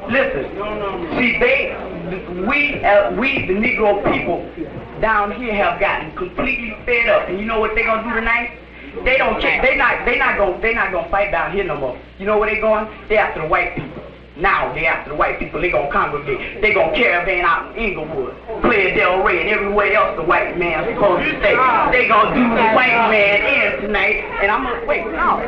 Listen, see, we, the Negro people down here have gotten completely fed up, and you know what they're gonna do tonight? They don't care. They're not gonna fight down here no more. You know where they going? They after the white people. Now they after the white people. They gonna congregate. They gonna caravan out in Inglewood, Playa del Rey, and everywhere else the white man's supposed to stay. They gonna do the white man in tonight, and I'm gonna wait. No.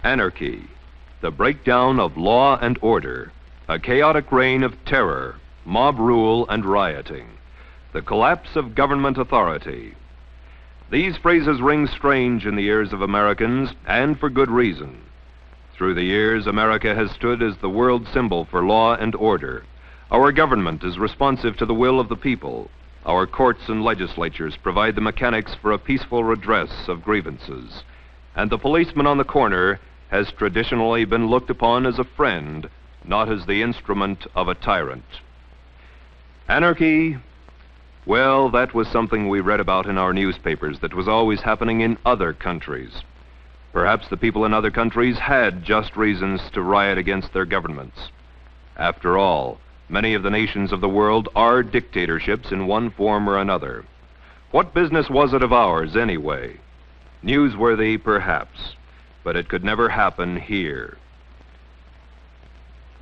Anarchy, the breakdown of law and order, a chaotic reign of terror, mob rule and rioting, the collapse of government authority. These phrases ring strange in the ears of Americans, and for good reason. Through the years, America has stood as the world symbol for law and order. Our government is responsive to the will of the people. Our courts and legislatures provide the mechanics for a peaceful redress of grievances. And the policeman on the corner has traditionally been looked upon as a friend, not as the instrument of a tyrant. Anarchy, well, that was something we read about in our newspapers that was always happening in other countries. Perhaps the people in other countries had just reasons to riot against their governments. After all, many of the nations of the world are dictatorships in one form or another. What business was it of ours, anyway? Newsworthy, perhaps, but it could never happen here.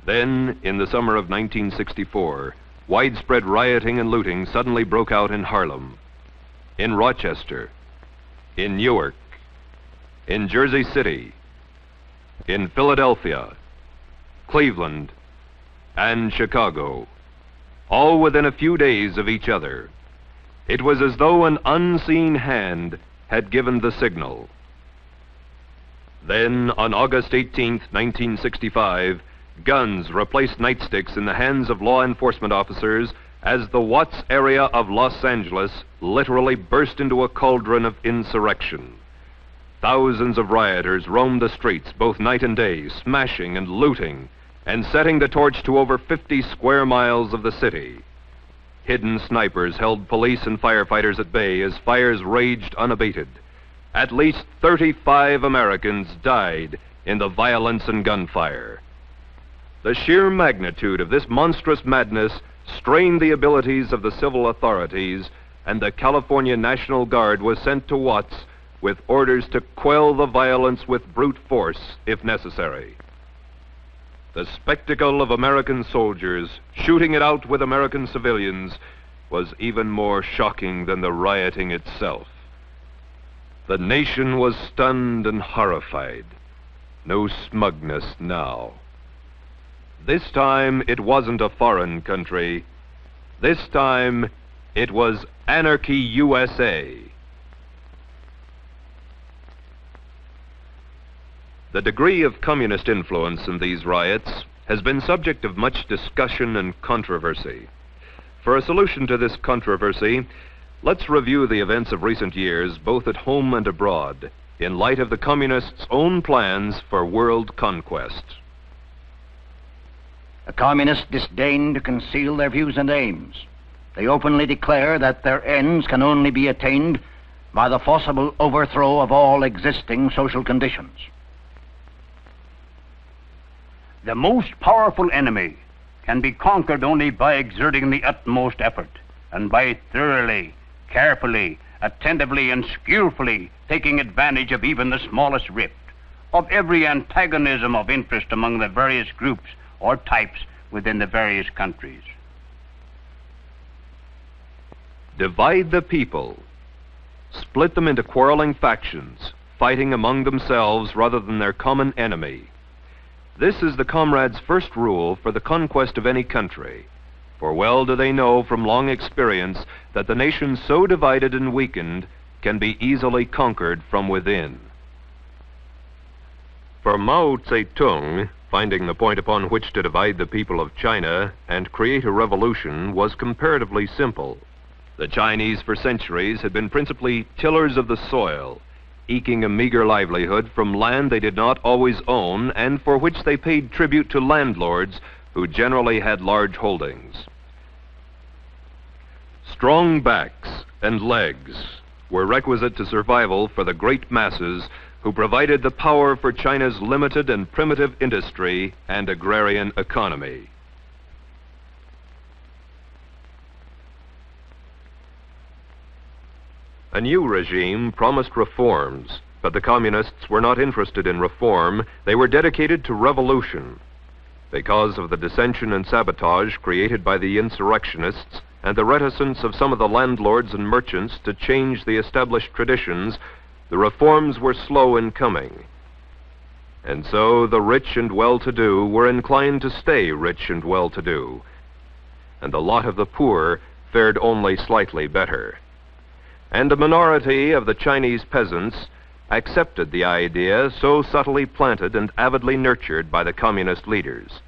Then, in the summer of 1964, widespread rioting and looting suddenly broke out in Harlem, in Rochester, in Newark, in Jersey City, in Philadelphia, Cleveland, and Chicago, all within a few days of each other. It was as though an unseen hand had given the signal. Then, on August 18th, 1965, guns replaced nightsticks in the hands of law enforcement officers as the Watts area of Los Angeles literally burst into a cauldron of insurrection. Thousands of rioters roamed the streets both night and day, smashing and looting, and setting the torch to over 50 square miles of the city. Hidden snipers held police and firefighters at bay as fires raged unabated. At least 35 Americans died in the violence and gunfire. The sheer magnitude of this monstrous madness strained the abilities of the civil authorities, and the California National Guard was sent to Watts with orders to quell the violence with brute force if necessary. The spectacle of American soldiers shooting it out with American civilians was even more shocking than the rioting itself. The nation was stunned and horrified. No smugness now. This time it wasn't a foreign country. This time it was Anarchy USA. The degree of communist influence in these riots has been subject of much discussion and controversy. For a solution to this controversy, let's review the events of recent years, both at home and abroad, in light of the communists' own plans for world conquest. The communists disdain to conceal their views and aims. They openly declare that their ends can only be attained by the forcible overthrow of all existing social conditions. The most powerful enemy can be conquered only by exerting the utmost effort and by thoroughly, carefully, attentively and skillfully taking advantage of even the smallest rift, of every antagonism of interest among the various groups or types within the various countries. Divide the people. Split them into quarreling factions, fighting among themselves rather than their common enemy. This is the comrades' first rule for the conquest of any country, for well do they know from long experience that the nation so divided and weakened can be easily conquered from within. For Mao Zedong, finding the point upon which to divide the people of China and create a revolution was comparatively simple. The Chinese for centuries had been principally tillers of the soil, eking a meager livelihood from land they did not always own and for which they paid tribute to landlords who generally had large holdings. Strong backs and legs were requisite to survival for the great masses who provided the power for China's limited and primitive industry and agrarian economy. A new regime promised reforms, but the communists were not interested in reform. They were dedicated to revolution. Because of the dissension and sabotage created by the insurrectionists and the reticence of some of the landlords and merchants to change the established traditions, the reforms were slow in coming. And so the rich and well-to-do were inclined to stay rich and well-to-do, and the lot of the poor fared only slightly better. And a minority of the Chinese peasants accepted the idea so subtly planted and avidly nurtured by the communist leaders.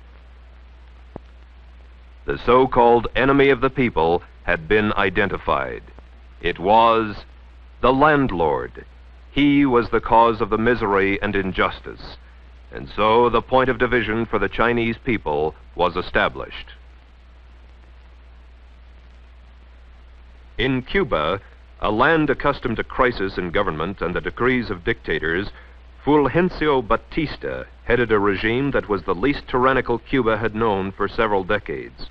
The so-called enemy of the people had been identified. It was the landlord. He was the cause of the misery and injustice, and so the point of division for the Chinese people was established. In Cuba, a land accustomed to crisis in government and the decrees of dictators, Fulgencio Batista headed a regime that was the least tyrannical Cuba had known for several decades.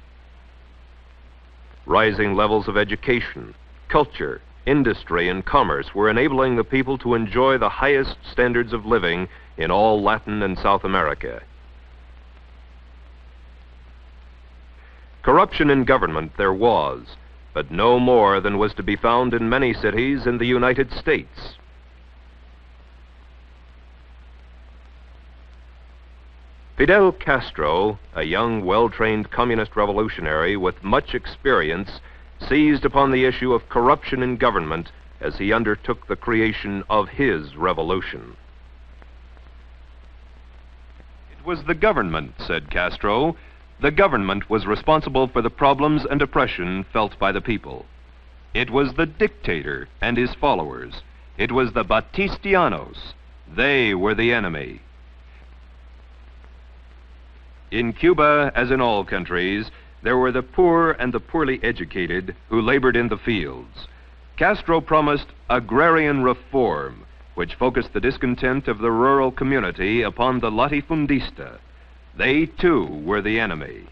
Rising levels of education, culture, industry, and commerce were enabling the people to enjoy the highest standards of living in all Latin and South America. Corruption in government there was, but no more than was to be found in many cities in the United States. Fidel Castro, a young, well-trained communist revolutionary with much experience, seized upon the issue of corruption in government as he undertook the creation of his revolution. It was the government, said Castro. The government was responsible for the problems and oppression felt by the people. It was the dictator and his followers. It was the Batistianos. They were the enemy. In Cuba, as in all countries, there were the poor and the poorly educated who labored in the fields. Castro promised agrarian reform, which focused the discontent of the rural community upon the latifundista. They, too, were the enemy.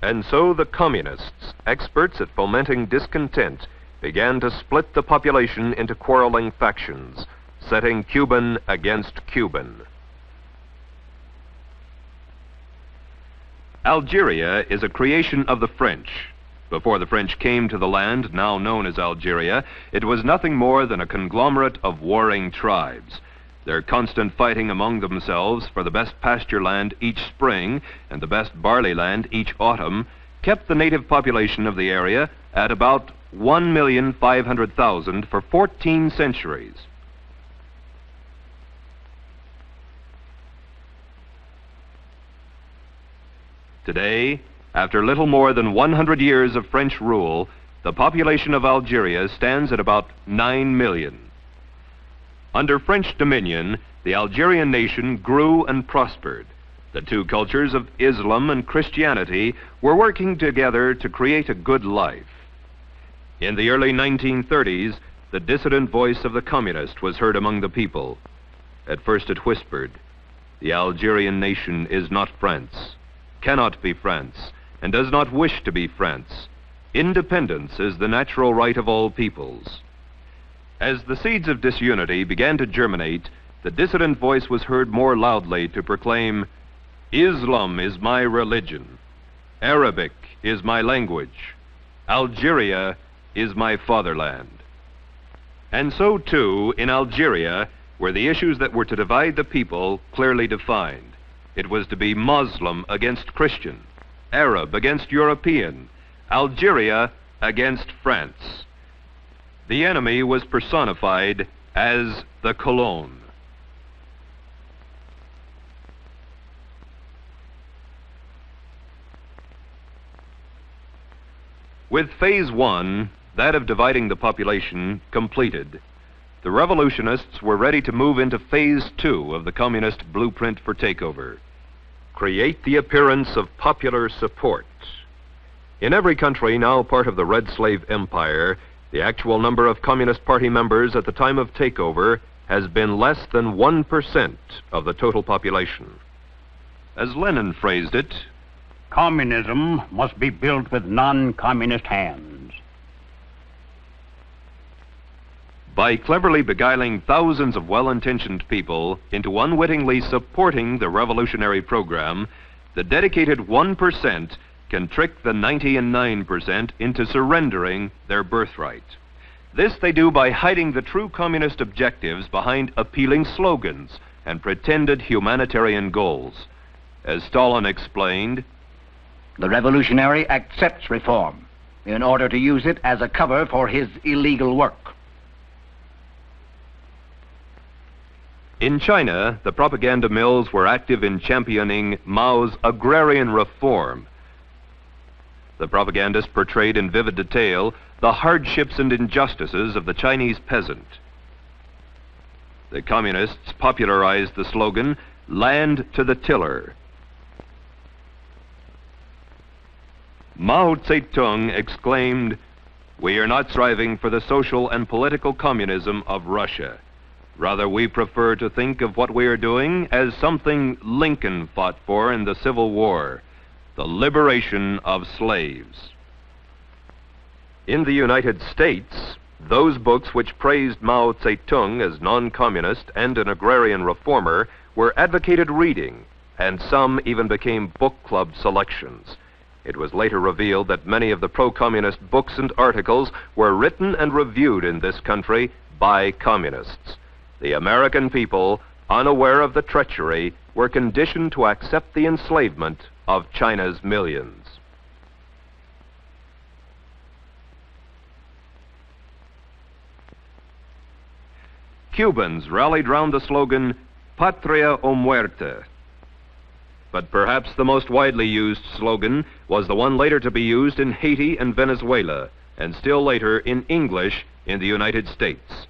And so the communists, experts at fomenting discontent, began to split the population into quarreling factions, setting Cuban against Cuban. Algeria is a creation of the French. Before the French came to the land now known as Algeria, it was nothing more than a conglomerate of warring tribes. Their constant fighting among themselves for the best pasture land each spring and the best barley land each autumn kept the native population of the area at about 1,500,000 for 14 centuries. Today, after little more than 100 years of French rule, the population of Algeria stands at about 9 million. Under French dominion, the Algerian nation grew and prospered. The two cultures of Islam and Christianity were working together to create a good life. In the early 1930s, the dissident voice of the communist was heard among the people. At first it whispered, "The Algerian nation is not France, cannot be France, and does not wish to be France. Independence is the natural right of all peoples." As the seeds of disunity began to germinate, the dissident voice was heard more loudly to proclaim, "Islam is my religion. Arabic is my language. Algeria is my fatherland." And so, too, in Algeria, were the issues that were to divide the people clearly defined. It was to be Muslim against Christian, Arab against European, Algeria against France. The enemy was personified as the Colon. With phase one, that of dividing the population, completed, the revolutionists were ready to move into phase two of the communist blueprint for takeover. Create the appearance of popular support. In every country now part of the Red Slave Empire, the actual number of Communist Party members at the time of takeover has been less than 1% of the total population. As Lenin phrased it, communism must be built with non-communist hands. By cleverly beguiling thousands of well-intentioned people into unwittingly supporting the revolutionary program, the dedicated 1% can trick the 99% into surrendering their birthright. This they do by hiding the true communist objectives behind appealing slogans and pretended humanitarian goals. As Stalin explained, the revolutionary accepts reform in order to use it as a cover for his illegal work. In China, the propaganda mills were active in championing Mao's agrarian reform. The propagandists portrayed in vivid detail the hardships and injustices of the Chinese peasant. The communists popularized the slogan, "Land to the tiller." Mao Zedong exclaimed, "We are not striving for the social and political communism of Russia. Rather, we prefer to think of what we are doing as something Lincoln fought for in the Civil War, the liberation of slaves." In the United States, those books which praised Mao Zedong as non-communist and an agrarian reformer were advocated reading, and some even became book club selections. It was later revealed that many of the pro-communist books and articles were written and reviewed in this country by communists. The American people, unaware of the treachery, were conditioned to accept the enslavement of China's millions. Cubans rallied round the slogan, "Patria o muerte." But perhaps the most widely used slogan was the one later to be used in Haiti and Venezuela, and still later in English in the United States.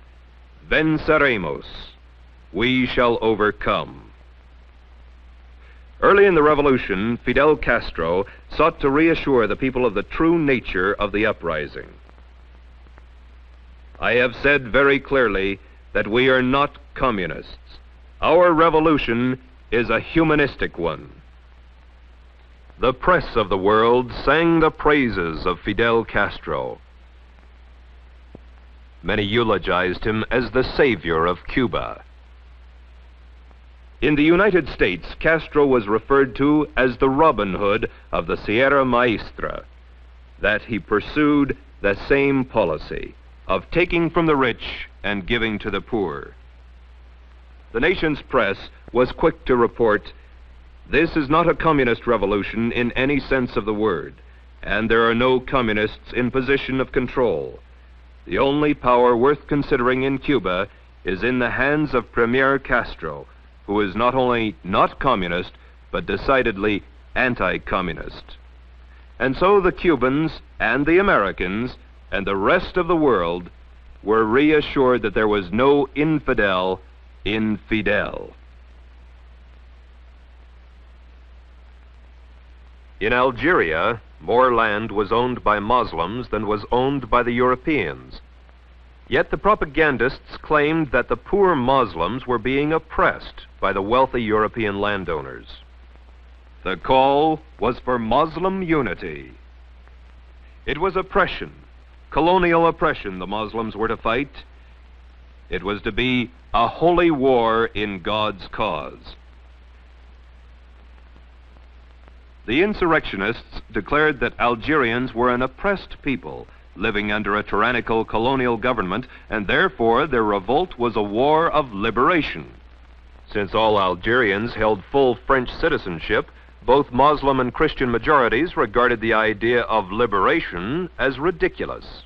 "Venceremos. We shall overcome." Early in the revolution, Fidel Castro sought to reassure the people of the true nature of the uprising. "I have said very clearly that we are not communists. Our revolution is a humanistic one." The press of the world sang the praises of Fidel Castro. Many eulogized him as the savior of Cuba. In the United States, Castro was referred to as the Robin Hood of the Sierra Maestra, that he pursued the same policy of taking from the rich and giving to the poor. The nation's press was quick to report, "This is not a communist revolution in any sense of the word, and there are no communists in position of control. The only power worth considering in Cuba is in the hands of Premier Castro, who is not only not communist, but decidedly anti-communist." And so the Cubans and the Americans and the rest of the world were reassured that there was no infidel in Fidel. In Algeria, more land was owned by Muslims than was owned by the Europeans. Yet the propagandists claimed that the poor Muslims were being oppressed by the wealthy European landowners. The call was for Muslim unity. It was oppression, colonial oppression, the Muslims were to fight, It was to be a holy war in God's cause. The insurrectionists declared that Algerians were an oppressed people living under a tyrannical colonial government, and therefore their revolt was a war of liberation. Since all Algerians held full French citizenship, both Muslim and Christian majorities regarded the idea of liberation as ridiculous.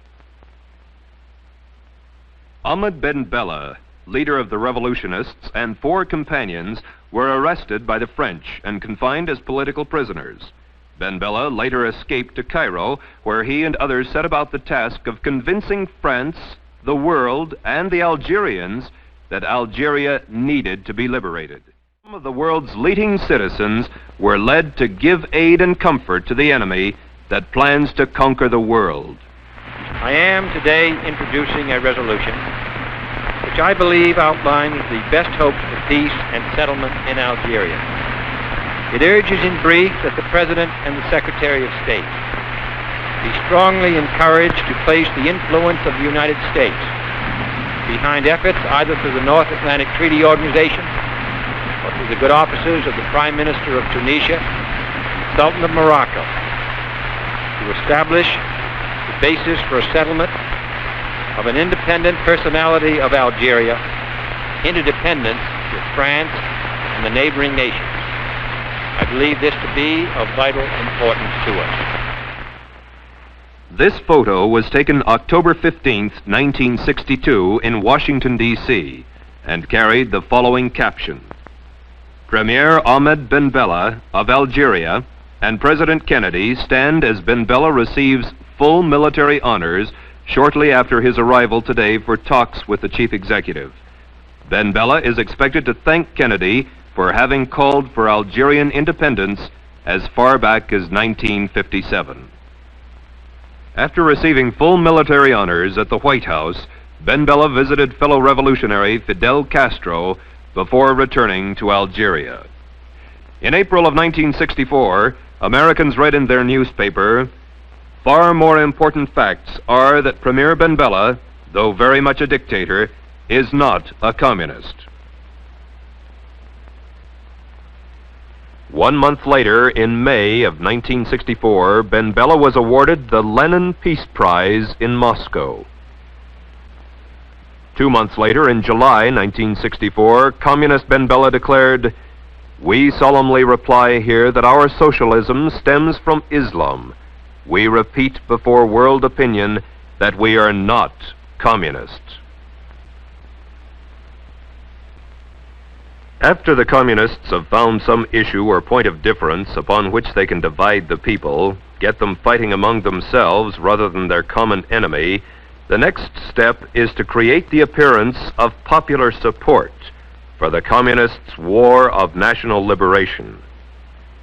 Ahmed Ben Bella, leader of the revolutionists, and 4 companions were arrested by the French and confined as political prisoners. Ben Bella later escaped to Cairo, where he and others set about the task of convincing France, the world, and the Algerians that Algeria needed to be liberated. Some of the world's leading citizens were led to give aid and comfort to the enemy that plans to conquer the world. I am today introducing a resolution which I believe outlines the best hopes for peace and settlement in Algeria. It urges in brief that the President and the Secretary of State be strongly encouraged to place the influence of the United States behind efforts either through the North Atlantic Treaty Organization or through the good offices of the Prime Minister of Tunisia, Sultan of Morocco, to establish the basis for a settlement of an independent personality of Algeria, interdependence with France and the neighboring nations. I believe this to be of vital importance to us. This photo was taken October 15th, 1962 in Washington, D.C., and carried the following caption: Premier Ahmed Ben Bella of Algeria and President Kennedy stand as Ben Bella receives full military honors shortly after his arrival today for talks with the chief executive. Ben Bella is expected to thank Kennedy for having called for Algerian independence as far back as 1957. After receiving full military honors at the White House, Ben Bella visited fellow revolutionary Fidel Castro before returning to Algeria. In April of 1964, Americans read in their newspaper, "Far more important facts are that Premier Ben Bella, though very much a dictator, is not a communist." 1 month later, in May of 1964, Ben Bella was awarded the Lenin Peace Prize in Moscow. 2 months later, in July 1964, Communist Ben Bella declared, "We solemnly reply here that our socialism stems from Islam. We repeat before world opinion that we are not communists." After the communists have found some issue or point of difference upon which they can divide the people, get them fighting among themselves rather than their common enemy, the next step is to create the appearance of popular support for the communists' war of national liberation.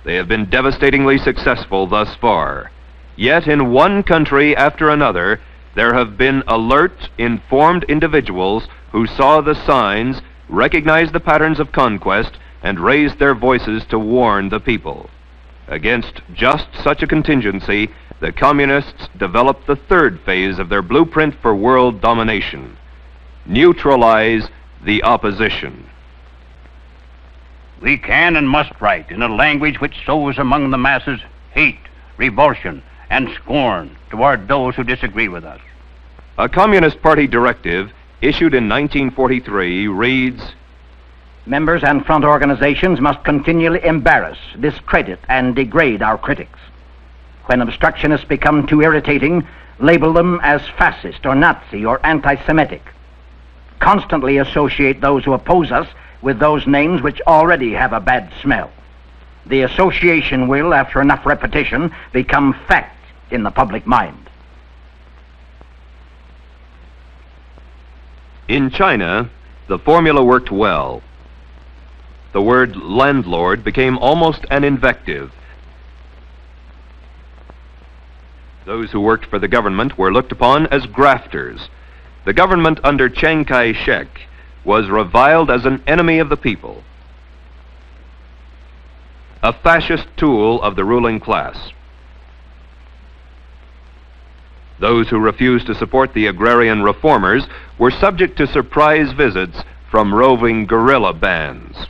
They have been devastatingly successful thus far. Yet in one country after another, there have been alert, informed individuals who saw the signs, recognized the patterns of conquest, and raised their voices to warn the people. Against just such a contingency, the communists developed the 3rd phase of their blueprint for world domination: neutralize the opposition. We can and must write in a language which sows among the masses hate, revulsion, and scorn toward those who disagree with us. A Communist Party directive issued in 1943 reads, Members and front organizations must continually embarrass, discredit, and degrade our critics. When obstructionists become too irritating, label them as fascist or Nazi or anti-Semitic. Constantly associate those who oppose us with those names which already have a bad smell. The association will, after enough repetition, become fact in the public mind. In China, the formula worked well. The word landlord became almost an invective. Those who worked for the government were looked upon as grafters. The government under Chiang Kai-shek was reviled as an enemy of the people, a fascist tool of the ruling class. Those who refused to support the agrarian reformers were subject to surprise visits from roving guerrilla bands.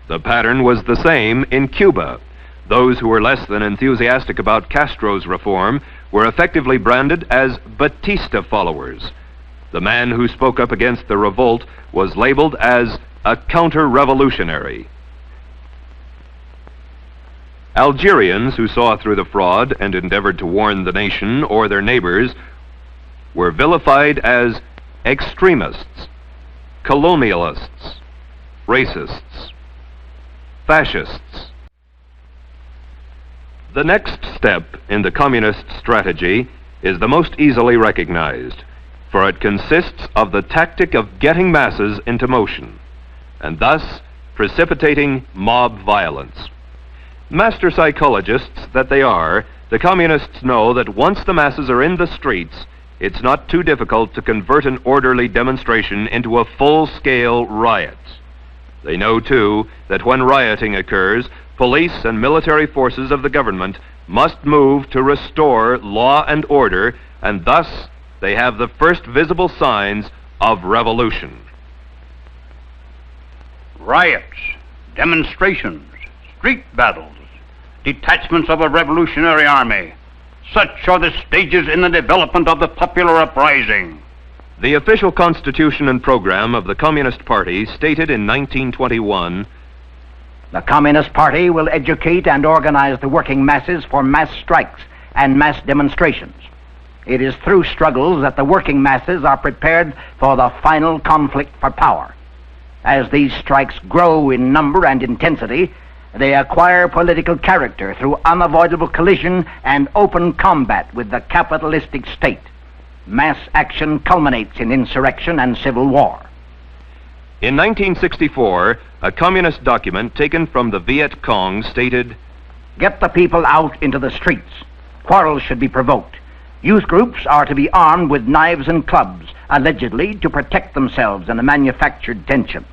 The pattern was the same in Cuba. Those who were less than enthusiastic about Castro's reform were effectively branded as Batista followers. The man who spoke up against the revolt was labeled as a counter-revolutionary. Algerians who saw through the fraud and endeavored to warn the nation or their neighbors were vilified as extremists, colonialists, racists, fascists. The next step in the communist strategy is the most easily recognized, for it consists of the tactic of getting masses into motion, and thus precipitating mob violence. Master psychologists that they are, the communists know that once the masses are in the streets, it's not too difficult to convert an orderly demonstration into a full-scale riot. They know, too, that when rioting occurs, police and military forces of the government must move to restore law and order, and thus they have the first visible signs of revolution. Riots, demonstrations, street battles, detachments of a revolutionary army. Such are the stages in the development of the popular uprising. The official constitution and program of the Communist Party stated in 1921, "The Communist Party will educate and organize the working masses for mass strikes and mass demonstrations. It is through struggles that the working masses are prepared for the final conflict for power. As these strikes grow in number and intensity, they acquire political character through unavoidable collision and open combat with the capitalistic state. Mass action culminates in insurrection and civil war." In 1964, a communist document taken from the Viet Cong stated, "Get the people out into the streets. Quarrels should be provoked. Youth groups are to be armed with knives and clubs, allegedly to protect themselves in a manufactured tension."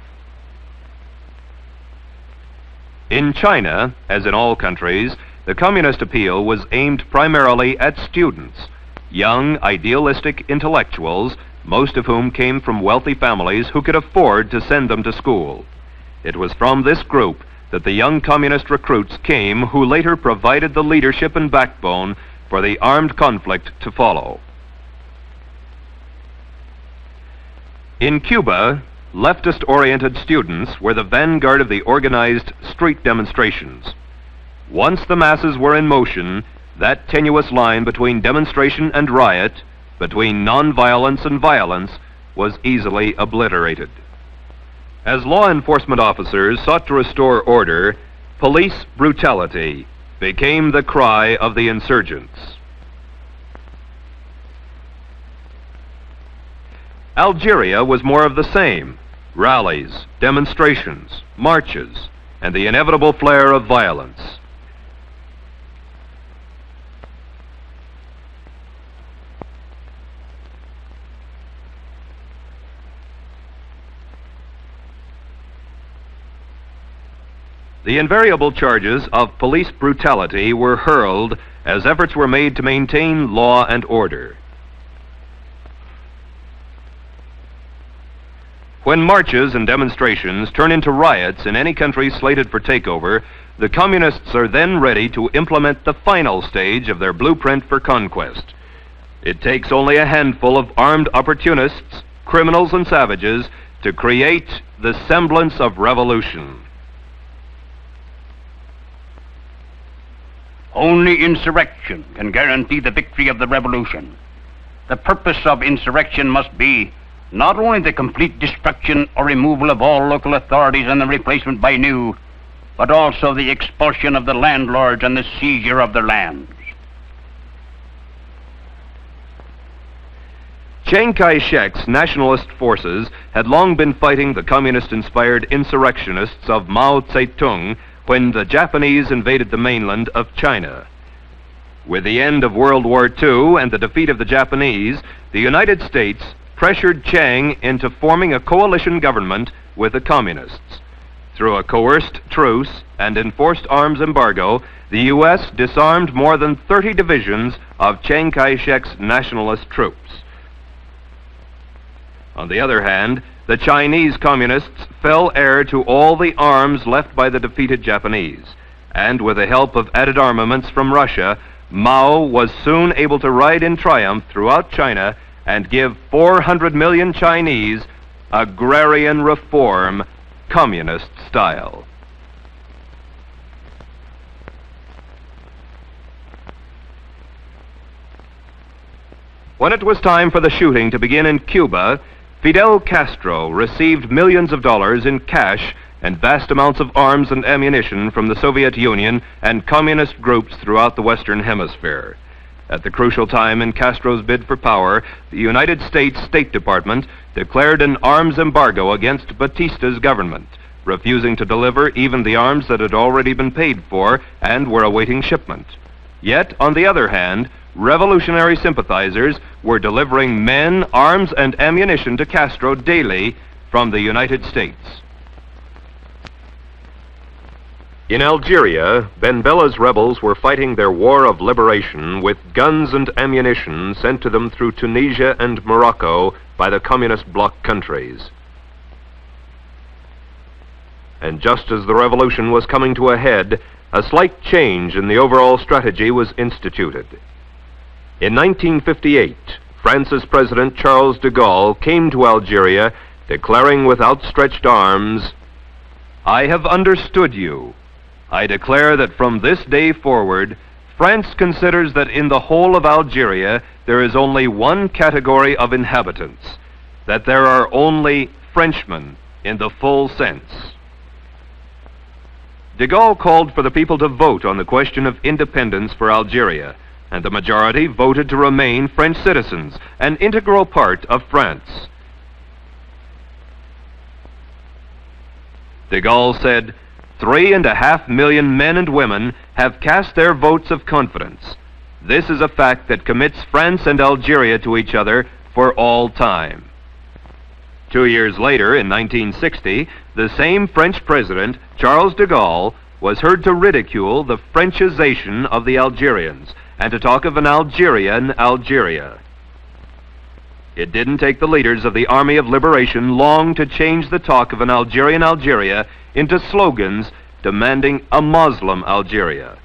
In China, as in all countries, the communist appeal was aimed primarily at students, young, idealistic intellectuals, most of whom came from wealthy families who could afford to send them to school. It was from this group that the young communist recruits came who later provided the leadership and backbone for the armed conflict to follow. In Cuba, leftist-oriented students were the vanguard of the organized street demonstrations. Once the masses were in motion, that tenuous line between demonstration and riot, between nonviolence and violence, was easily obliterated. As law enforcement officers sought to restore order, police brutality became the cry of the insurgents. Algeria was more of the same: rallies, demonstrations, marches, and the inevitable flare of violence. The invariable charges of police brutality were hurled as efforts were made to maintain law and order. When marches and demonstrations turn into riots in any country slated for takeover, the communists are then ready to implement the final stage of their blueprint for conquest. It takes only a handful of armed opportunists, criminals and savages to create the semblance of revolution. Only insurrection can guarantee the victory of the revolution. The purpose of insurrection must be not only the complete destruction or removal of all local authorities and the replacement by new, but also the expulsion of the landlords and the seizure of their lands. Chiang Kai-shek's nationalist forces had long been fighting the communist-inspired insurrectionists of Mao Zedong when the Japanese invaded the mainland of China. With the end of World War II and the defeat of the Japanese, the United States pressured Chiang into forming a coalition government with the communists. Through a coerced truce and enforced arms embargo, the U.S. disarmed more than 30 divisions of Chiang Kai-shek's nationalist troops. On the other hand, the Chinese communists fell heir to all the arms left by the defeated Japanese, and with the help of added armaments from Russia, Mao was soon able to ride in triumph throughout China and give 400 million Chinese agrarian reform, communist style. When it was time for the shooting to begin in Cuba, Fidel Castro received millions of dollars in cash and vast amounts of arms and ammunition from the Soviet Union and communist groups throughout the Western Hemisphere. At the crucial time in Castro's bid for power, the United States State Department declared an arms embargo against Batista's government, refusing to deliver even the arms that had already been paid for and were awaiting shipment. Yet, on the other hand, revolutionary sympathizers were delivering men, arms, and ammunition to Castro daily from the United States. In Algeria, Ben Bella's rebels were fighting their war of liberation with guns and ammunition sent to them through Tunisia and Morocco by the communist bloc countries. And just as the revolution was coming to a head, a slight change in the overall strategy was instituted. In 1958, France's President Charles de Gaulle came to Algeria, declaring with outstretched arms, "I have understood you. I declare that from this day forward, France considers that in the whole of Algeria there is only one category of inhabitants, that there are only Frenchmen in the full sense." De Gaulle called for the people to vote on the question of independence for Algeria, and the majority voted to remain French citizens, an integral part of France. De Gaulle said, 3.5 million men and women have cast their votes of confidence. This is a fact that commits France and Algeria to each other for all time. 2 years later, in 1960, the same French president, Charles de Gaulle, was heard to ridicule the Frenchization of the Algerians and to talk of an Algerian Algeria. It didn't take the leaders of the Army of Liberation long to change the talk of an Algerian Algeria into slogans demanding a Muslim Algeria.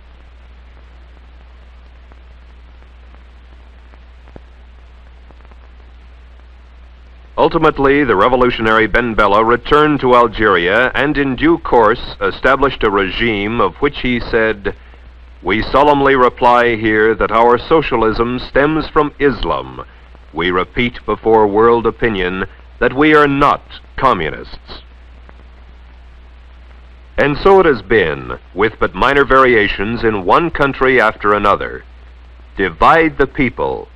Ultimately, the revolutionary Ben Bella returned to Algeria and in due course established a regime of which he said, "We solemnly reply here that our socialism stems from Islam. We repeat before world opinion that we are not communists." And so it has been, with but minor variations in one country after another. Divide the people.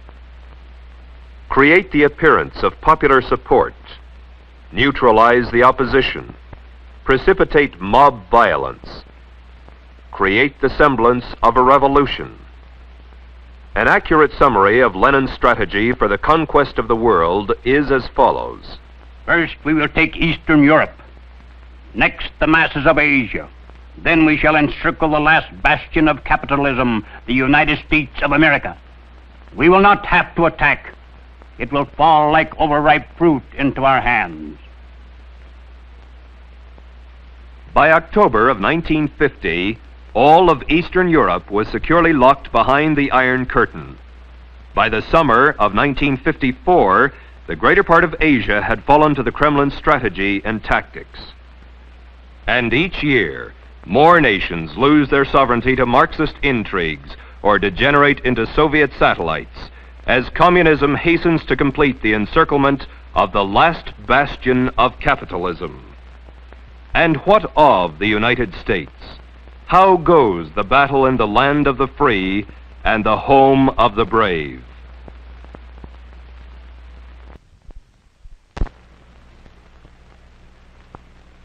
Create the appearance of popular support. Neutralize the opposition. Precipitate mob violence. Create the semblance of a revolution. An accurate summary of Lenin's strategy for the conquest of the world is as follows. First, we will take Eastern Europe. Next, the masses of Asia. Then we shall encircle the last bastion of capitalism, the United States of America. We will not have to attack. It will fall like overripe fruit into our hands. By October of 1950, all of Eastern Europe was securely locked behind the Iron Curtain. By the summer of 1954, the greater part of Asia had fallen to the Kremlin's strategy and tactics. And each year, more nations lose their sovereignty to Marxist intrigues or degenerate into Soviet satellites, as communism hastens to complete the encirclement of the last bastion of capitalism. And what of the United States? How goes the battle in the land of the free and the home of the brave?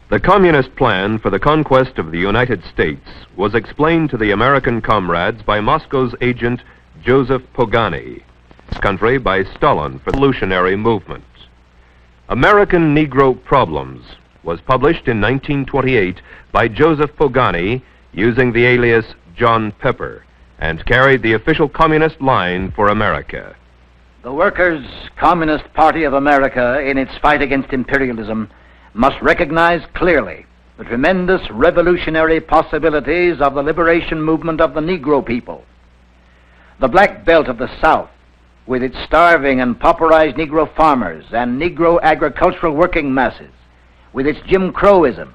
The communist plan for the conquest of the United States was explained to the American comrades by Moscow's agent Joseph Pogany, this country by Stalin for the revolutionary movement. American Negro problems was published in 1928 by Joseph Pogani using the alias John Pepper and carried the official communist line for America. The Workers' Communist Party of America, in its fight against imperialism, must recognize clearly the tremendous revolutionary possibilities of the liberation movement of the Negro people. The Black Belt of the South, with its starving and pauperized Negro farmers and Negro agricultural working masses, with its Jim Crowism,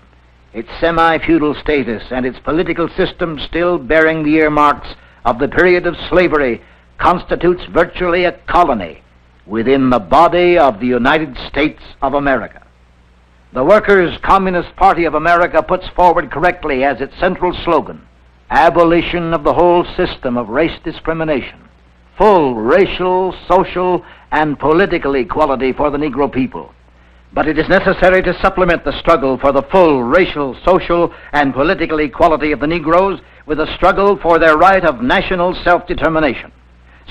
its semi-feudal status, and its political system still bearing the earmarks of the period of slavery, constitutes virtually a colony within the body of the United States of America. The Workers' Communist Party of America puts forward correctly as its central slogan, abolition of the whole system of race discrimination, full racial, social, and political equality for the Negro people. But it is necessary to supplement the struggle for the full racial, social, and political equality of the Negroes with a struggle for their right of national self-determination.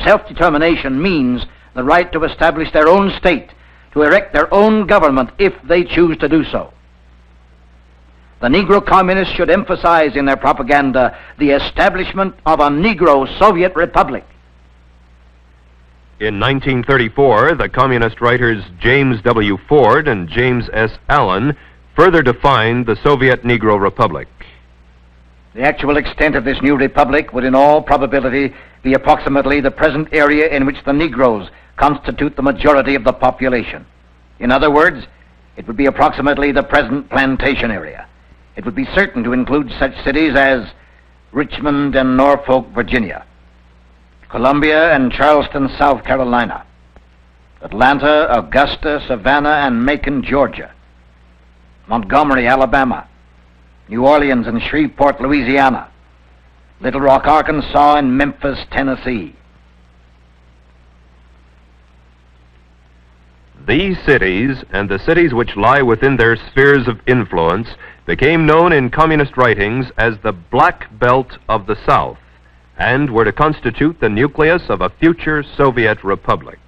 Self-determination means the right to establish their own state, to erect their own government if they choose to do so. The Negro communists should emphasize in their propaganda the establishment of a Negro Soviet Republic. In 1934, the communist writers James W. Ford and James S. Allen further defined the Soviet Negro Republic. The actual extent of this new republic would in all probability be approximately the present area in which the Negroes constitute the majority of the population. In other words, it would be approximately the present plantation area. It would be certain to include such cities as Richmond and Norfolk, Virginia, Columbia and Charleston, South Carolina, Atlanta, Augusta, Savannah, and Macon, Georgia, Montgomery, Alabama, New Orleans and Shreveport, Louisiana, Little Rock, Arkansas, and Memphis, Tennessee. These cities, and the cities which lie within their spheres of influence, became known in communist writings as the Black Belt of the South, and were to constitute the nucleus of a future Soviet republic.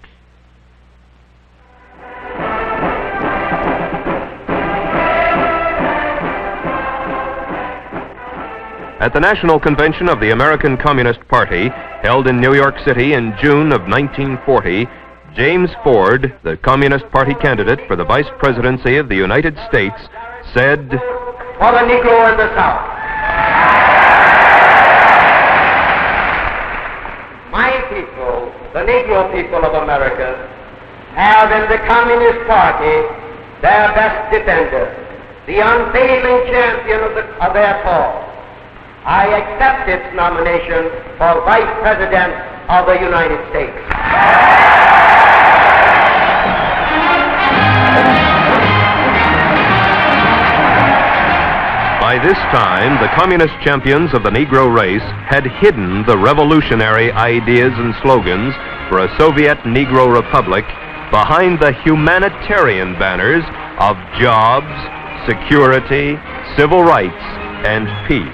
At the National Convention of the American Communist Party, held in New York City in June of 1940, James Ford, the Communist Party candidate for the Vice Presidency of the United States, said, "For the Negro in the South, my people, the Negro people of America, have in the Communist Party their best defender, the unfailing champion of their cause. I accept its nomination for Vice President of the United States." By this time, the communist champions of the Negro race had hidden the revolutionary ideas and slogans for a Soviet Negro Republic behind the humanitarian banners of jobs, security, civil rights, and peace.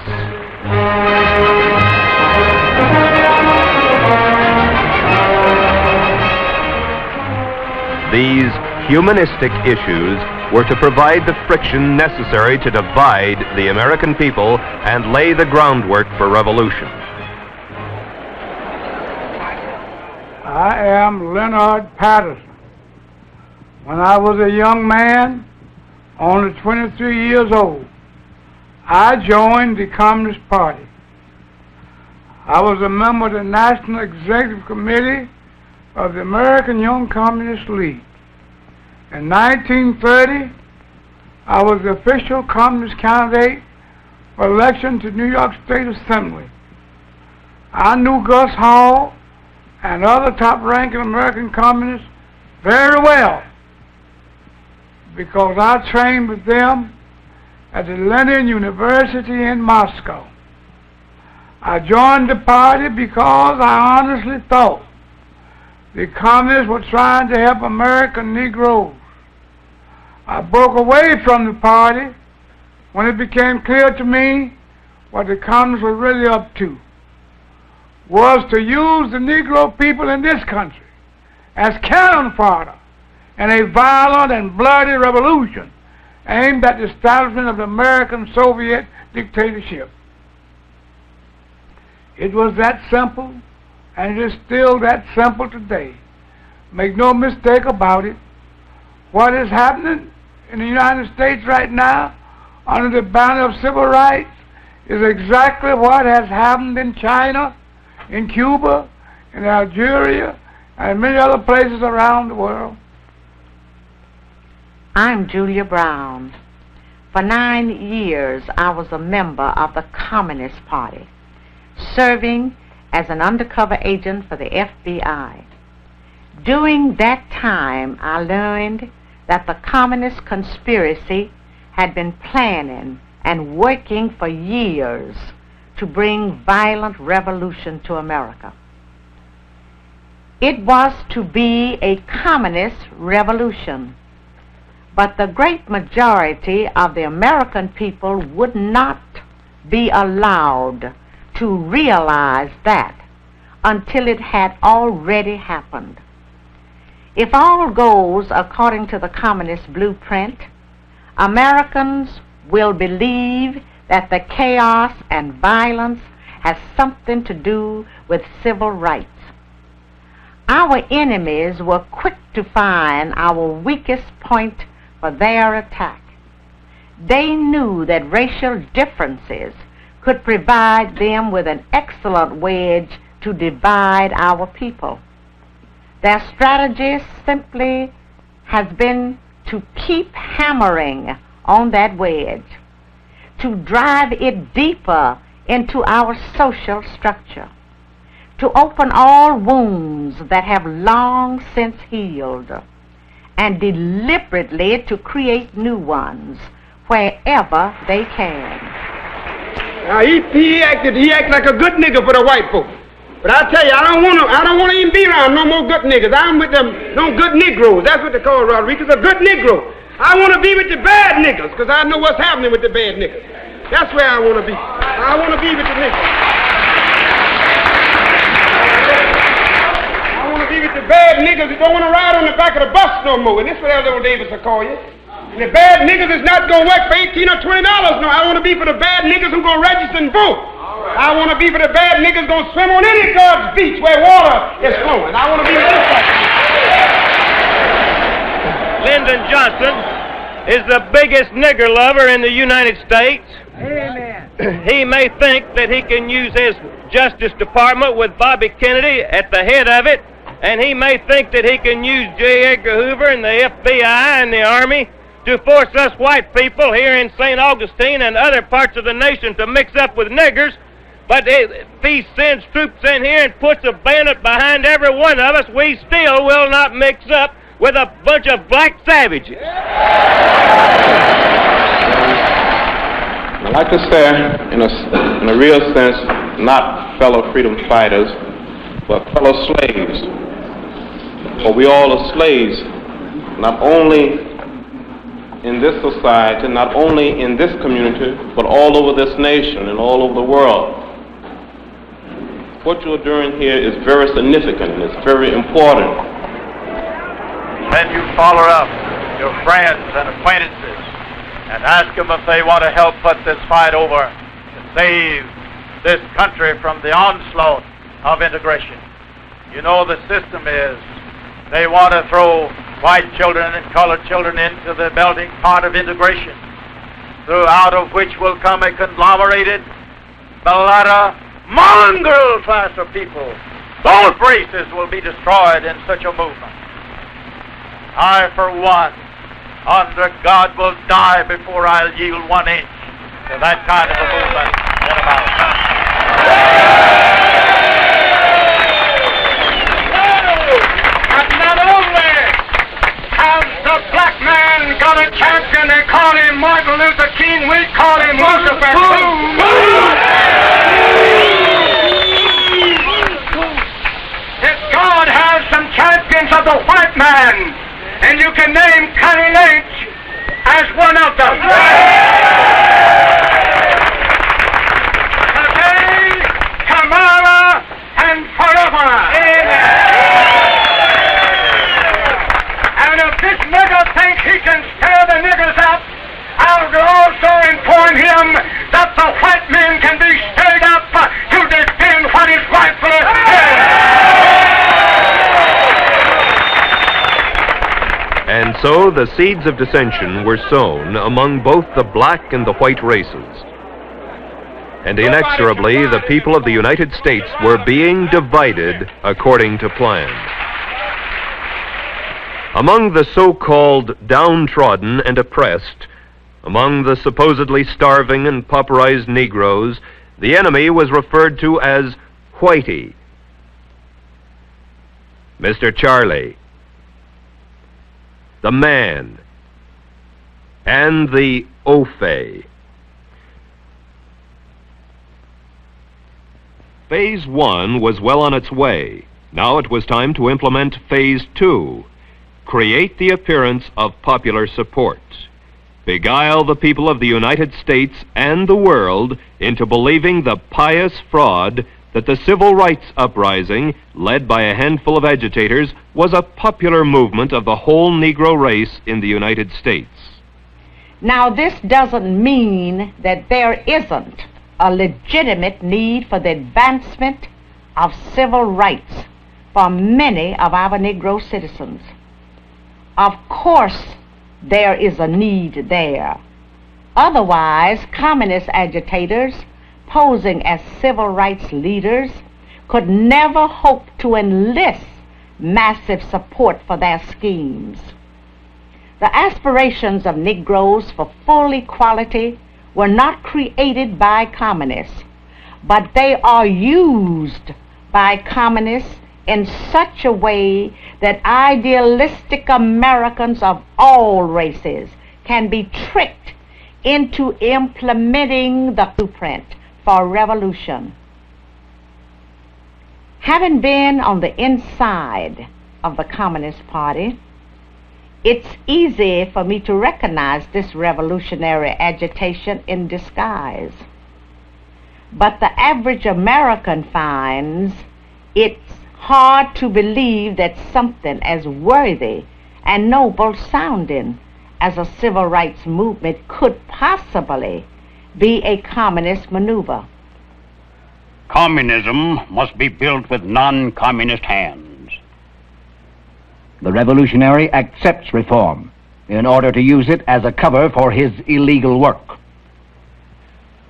These humanistic issues were to provide the friction necessary to divide the American people and lay the groundwork for revolution. I am Leonard Patterson. When I was a young man, only 23 years old, I joined the Communist Party. I was a member of the National Executive Committee of the American Young Communist League. In 1930, I was the official communist candidate for election to New York State Assembly. I knew Gus Hall and other top-ranking American communists very well because I trained with them at the Lenin University in Moscow. I joined the party because I honestly thought the communists were trying to help American Negroes. I broke away from the party when it became clear to me what the communists were really up to was to use the Negro people in this country as cannon fodder in a violent and bloody revolution aimed at the establishment of the American Soviet dictatorship. It was that simple, and it is still that simple today. Make no mistake about it. What is happening in the United States right now under the banner of civil rights is exactly what has happened in China, in Cuba, in Algeria, and many other places around the world. I'm Julia Brown. For 9 years, I was a member of the Communist Party, serving as an undercover agent for the FBI. During that time, I learned that the communist conspiracy had been planning and working for years to bring violent revolution to America. It was to be a communist revolution, but the great majority of the American people would not be allowed to realize that until it had already happened. If all goes according to the communist blueprint, Americans will believe that the chaos and violence has something to do with civil rights. Our enemies were quick to find our weakest point for their attack. They knew that racial differences could provide them with an excellent wedge to divide our people. Their strategy simply has been to keep hammering on that wedge, to drive it deeper into our social structure, to open all wounds that have long since healed, and deliberately to create new ones wherever they can. Now he acted like a good nigga for the white folks. But I tell you, I don't want to even be around no more good niggas. I'm with them, no good Negroes. That's what they call Rodriguez, a good Negro. I want to be with the bad niggas, because I know what's happening with the bad niggas. That's where I want to be. I want to be with the niggas. I want to be with the bad niggas that don't want to ride on the back of the bus no more. And this is what Elder Davis will call you. And the bad niggas is not going to work for $18 or $20. No, I want to be for the bad niggas who going to register and vote. I want to be for the bad niggas going to swim on any God's beach where water is flowing. I want to be with this type. Lyndon Johnson is the biggest nigger lover in the United States. Amen. He may think that he can use his Justice Department with Bobby Kennedy at the head of it, and he may think that he can use J. Edgar Hoover and the FBI and the Army to force us white people here in St. Augustine and other parts of the nation to mix up with niggers. But if he sends troops in here and puts a bayonet behind every one of us, we still will not mix up with a bunch of black savages. I'd like to say, in a real sense, not fellow freedom fighters, but fellow slaves. For we all are slaves, not only in this society, not only in this community, but all over this nation and all over the world. What you're doing here is very significant and it's very important. Then you follow up your friends and acquaintances and ask them if they want to help put this fight over to save this country from the onslaught of integration. You know the system is they want to throw white children and colored children into the melting pot of integration, throughout of which will come a conglomerated, mulatto, mongrel class of people. Both races will be destroyed in such a movement. I, for one, under God, will die before I'll yield 1 inch to that kind of a movement in America. But not only has the black man got a champion, they call him Martin Luther King, we call him God has some champions of the white man, and you can name Connie Lynch as one of them. Today, tomorrow, and forever. And if this nigger thinks he can stir the niggers up And so the seeds of dissension were sown among both the black and the white races. And inexorably, the people of the United States were being divided according to plan. Among the so-called downtrodden and oppressed, among the supposedly starving and pauperized Negroes, the enemy was referred to as Whitey, Mr. Charlie, the Man, and the Ofe. Phase 1 was well on its way. Now it was time to implement Phase 2, create the appearance of popular support, beguile the people of the United States and the world into believing the pious fraud that the civil rights uprising, led by a handful of agitators, was a popular movement of the whole Negro race in the United States. Now, this doesn't mean that there isn't a legitimate need for the advancement of civil rights for many of our Negro citizens. Of course, there is a need there. Otherwise, communist agitators posing as civil rights leaders could never hope to enlist massive support for their schemes. The aspirations of Negroes for full equality were not created by communists, but they are used by communists in such a way that idealistic Americans of all races can be tricked into implementing the blueprint for revolution. Having been on the inside of the Communist Party, it's easy for me to recognize this revolutionary agitation in disguise. But the average American finds it's hard to believe that something as worthy and noble sounding as a civil rights movement could possibly be a communist maneuver. Communism must be built with non-communist hands. The revolutionary accepts reform in order to use it as a cover for his illegal work.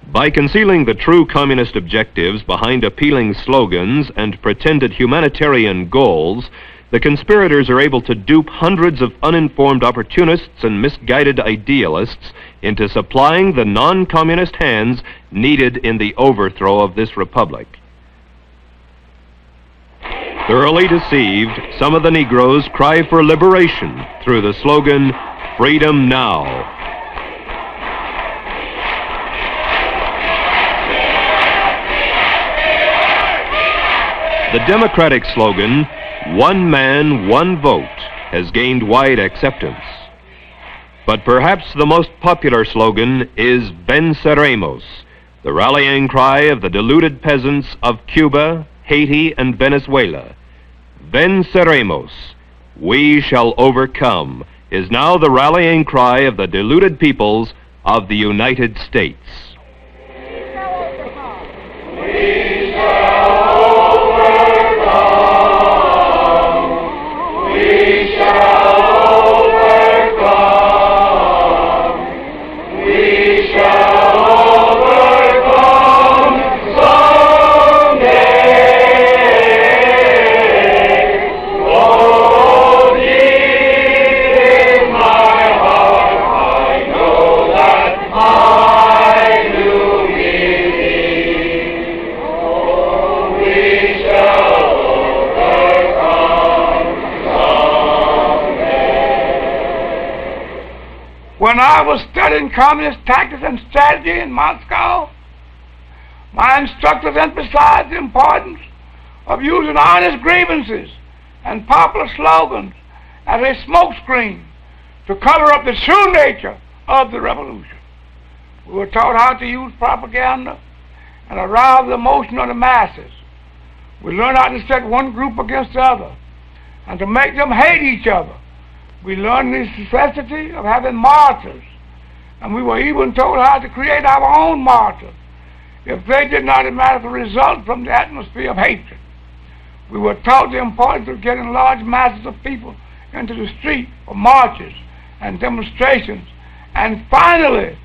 By concealing the true communist objectives behind appealing slogans and pretended humanitarian goals, the conspirators are able to dupe hundreds of uninformed opportunists and misguided idealists into supplying the non-communist hands needed in the overthrow of this republic. Thoroughly deceived, some of the Negroes cry for liberation through the slogan, "Freedom Now." The Democratic slogan, "One Man, One Vote," has gained wide acceptance. But perhaps the most popular slogan is "Venceremos," the rallying cry of the deluded peasants of Cuba, Haiti, and Venezuela. "Venceremos," we shall overcome, is now the rallying cry of the deluded peoples of the United States. We shall overcome. We shall overcome. We shall overcome someday. Oh, deep in my heart, I know that I do believe. Oh, we shall overcome someday. When I was studying communist tactics and strategy in Moscow, my instructors emphasized the importance of using honest grievances and popular slogans as a smokescreen to cover up the true nature of the revolution. We were taught how to use propaganda and arouse the emotion of the masses. We learned how to set one group against the other and to make them hate each other. We learned the necessity of having martyrs, and we were even told how to create our own martyrs if they did not automatically result from the atmosphere of hatred. We were taught the importance of getting large masses of people into the street for marches and demonstrations. And finally,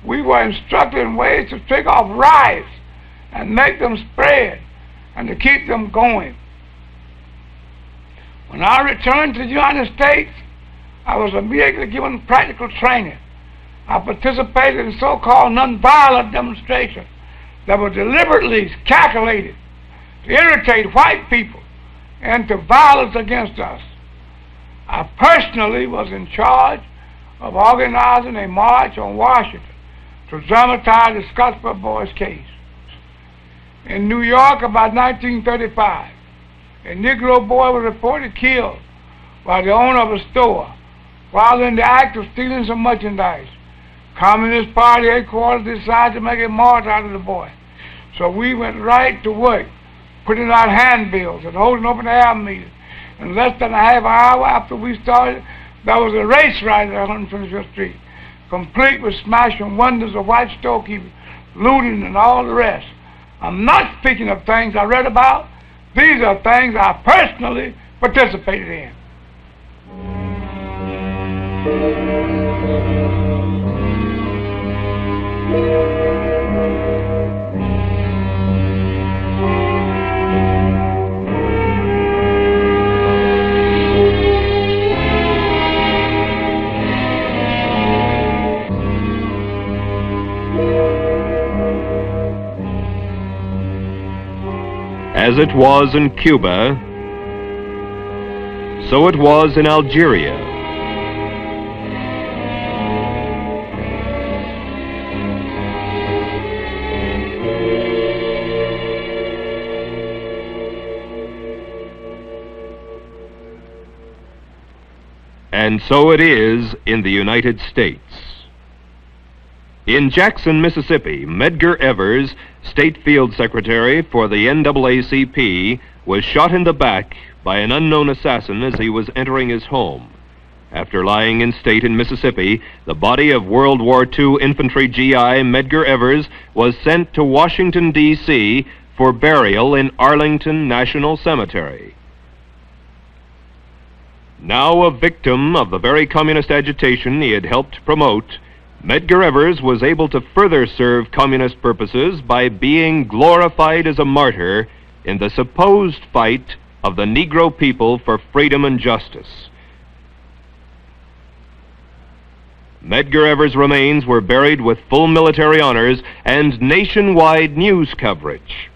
we were instructed in ways to take off riots and make them spread and to keep them going. When I returned to the United States, I was immediately given practical training. I participated in so-called nonviolent demonstrations that were deliberately calculated to irritate white people into violence against us. I personally was in charge of organizing a march on Washington to dramatize the Scottsboro Boys case. In New York, about 1935, a Negro boy was reported killed by the owner of a store while in the act of stealing some merchandise. Communist Party headquarters decided to make a march out of the boy. So we went right to work, putting out handbills and holding open air meetings. In less than a half hour after we started, there was a race riot at 125th Street, complete with smashing windows of white storekeepers, looting and all the rest. I'm not speaking of things I read about. These are things I personally participated in. As it was in Cuba, so it was in Algeria. And so it is in the United States. In Jackson, Mississippi, Medgar Evers, State Field Secretary for the NAACP, was shot in the back by an unknown assassin as he was entering his home. After lying in state in Mississippi, the body of World War II infantry GI Medgar Evers was sent to Washington, D.C. for burial in Arlington National Cemetery. Now a victim of the very communist agitation he had helped promote, Medgar Evers was able to further serve communist purposes by being glorified as a martyr in the supposed fight of the Negro people for freedom and justice. Medgar Evers' remains were buried with full military honors and nationwide news coverage.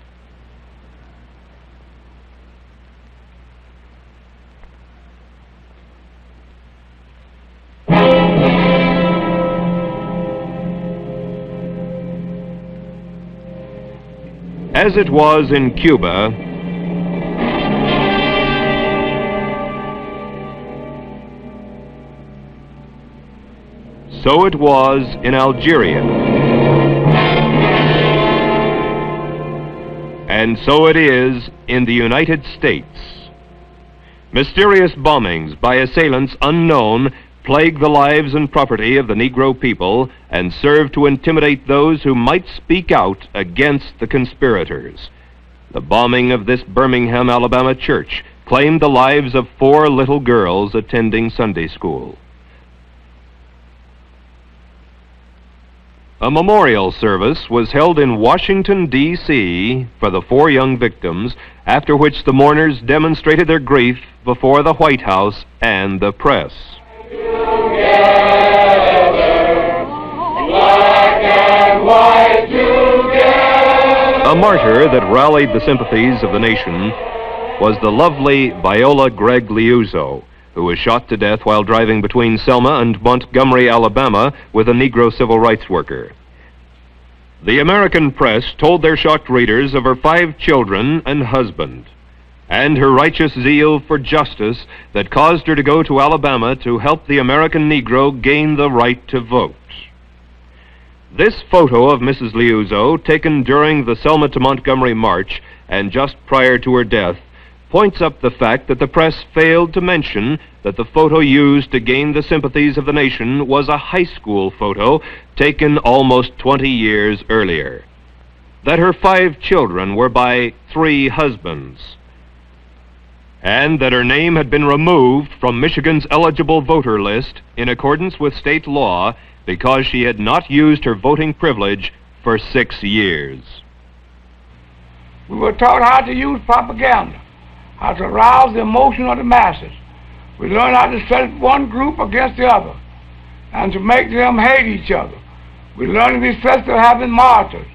As it was in Cuba, so it was in Algeria. And so it is in the United States. Mysterious bombings by assailants unknown plague the lives and property of the Negro people and serve to intimidate those who might speak out against the conspirators. The bombing of this Birmingham, Alabama church claimed the lives of 4 little girls attending Sunday school. A memorial service was held in Washington, D.C. for the 4 young victims, after which the mourners demonstrated their grief before the White House and the press. Black and white together. A martyr that rallied the sympathies of the nation was the lovely Viola Gregg Liuzzo, who was shot to death while driving between Selma and Montgomery, Alabama, with a Negro civil rights worker. The American press told their shocked readers of her 5 children and husband, and her righteous zeal for justice that caused her to go to Alabama to help the American Negro gain the right to vote. This photo of Mrs. Liuzzo, taken during the Selma to Montgomery march and just prior to her death, points up the fact that the press failed to mention that the photo used to gain the sympathies of the nation was a high school photo taken almost 20 years earlier. That her 5 children were by 3 husbands. and that her name had been removed from Michigan's eligible voter list in accordance with state law because she had not used her voting privilege for 6 years. We were taught how to use propaganda, how to arouse the emotion of the masses. We learned how to set one group against the other and to make them hate each other. We learned to be sensitive having martyrs,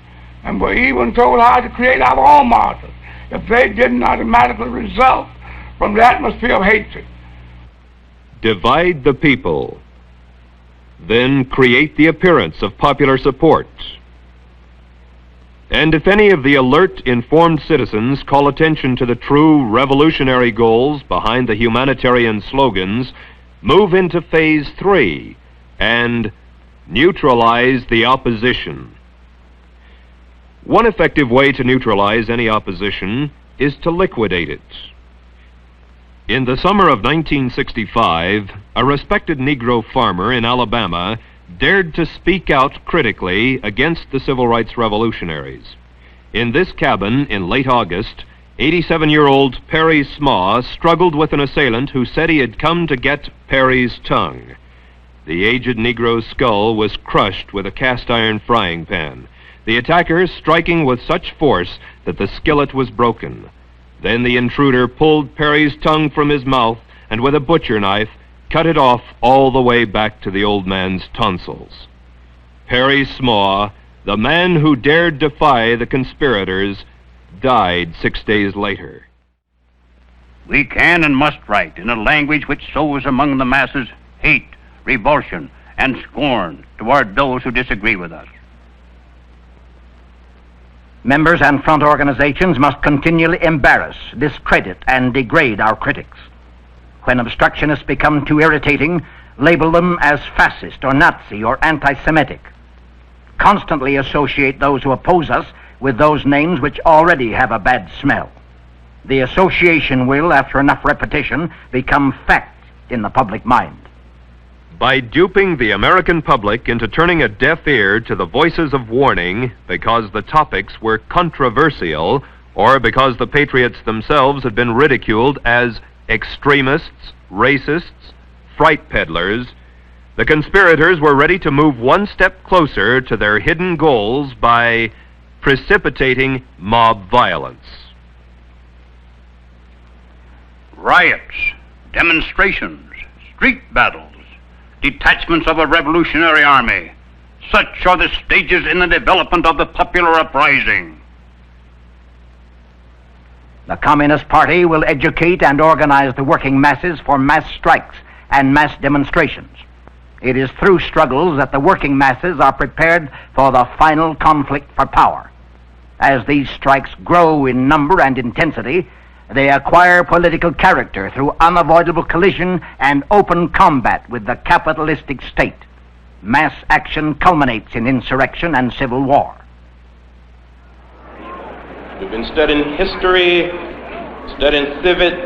and were even told how to create our own martyrs if they didn't automatically result from the atmosphere of hatred. Divide the people, then create the appearance of popular support. And if any of the alert, informed citizens call attention to the true revolutionary goals behind the humanitarian slogans, move into Phase 3 and neutralize the opposition. One effective way to neutralize any opposition is to liquidate it. In the summer of 1965, a respected Negro farmer in Alabama dared to speak out critically against the civil rights revolutionaries. In this cabin in late August, 87-year-old Perry Smaw struggled with an assailant who said he had come to get Perry's tongue. The aged Negro's skull was crushed with a cast-iron frying pan, the attacker striking with such force that the skillet was broken. Then the intruder pulled Perry's tongue from his mouth and with a butcher knife cut it off all the way back to the old man's tonsils. Perry Smaw, the man who dared defy the conspirators, died 6 days later. We can and must write in a language which sows among the masses hate, revulsion, and scorn toward those who disagree with us. Members and front organizations must continually embarrass, discredit, and degrade our critics. When obstructionists become too irritating, label them as fascist or Nazi or anti-Semitic. Constantly associate those who oppose us with those names which already have a bad smell. The association will, after enough repetition, become fact in the public mind. By duping the American public into turning a deaf ear to the voices of warning because the topics were controversial or because the patriots themselves had been ridiculed as extremists, racists, fright peddlers, the conspirators were ready to move one step closer to their hidden goals by precipitating mob violence. Riots, demonstrations, street battles, detachments of a revolutionary army. Such are the stages in the development of the popular uprising. The Communist Party will educate and organize the working masses for mass strikes and mass demonstrations. It is through struggles that the working masses are prepared for the final conflict for power. As these strikes grow in number and intensity, they acquire political character through unavoidable collision and open combat with the capitalistic state. Mass action culminates in insurrection and civil war. You've been studying history, studying civics,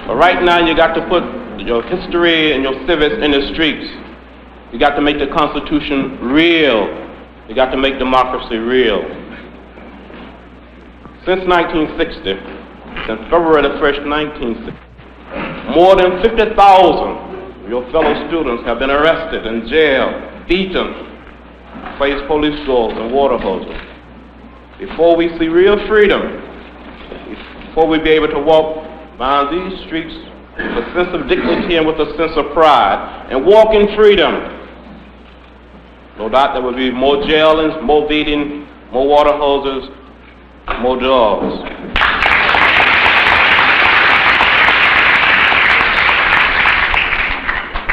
but right now you got to put your history and your civics in the streets. You got to make the Constitution real. You got to make democracy real. Since 1960, since February the 1st, 1960, more than 50,000 of your fellow students have been arrested and jailed, beaten, faced police doors and water hoses. Before we see real freedom, before we be able to walk down these streets with a sense of dignity and with a sense of pride and walk in freedom, no doubt there will be more jailings, more beating, more water hoses, more dogs.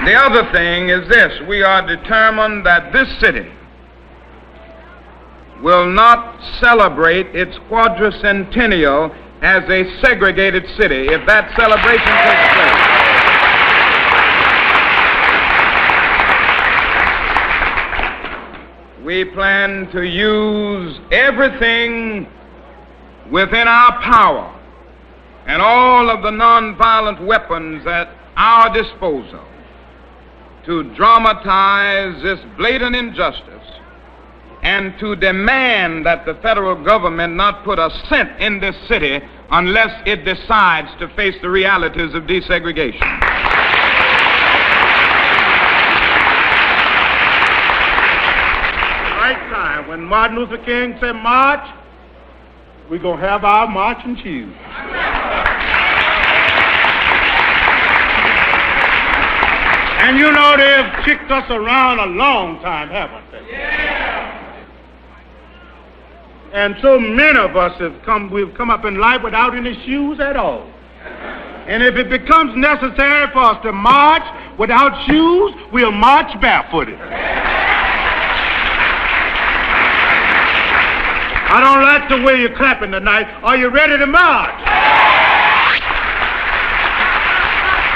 The other thing is this: we are determined that this city will not celebrate its quadricentennial as a segregated city if that celebration takes place. We plan to use everything within our power and all of the nonviolent weapons at our disposal to dramatize this blatant injustice and to demand that the federal government not put a cent in this city unless it decides to face the realities of desegregation. Right time, when Martin Luther King said march, we're going to have our marching shoes. And you know they've kicked us around a long time, haven't they? Yeah. And so many of us we've come up in life without any shoes at all. And if it becomes necessary for us to march without shoes, we'll march barefooted. I don't like the way you're clapping tonight. Are you ready to march?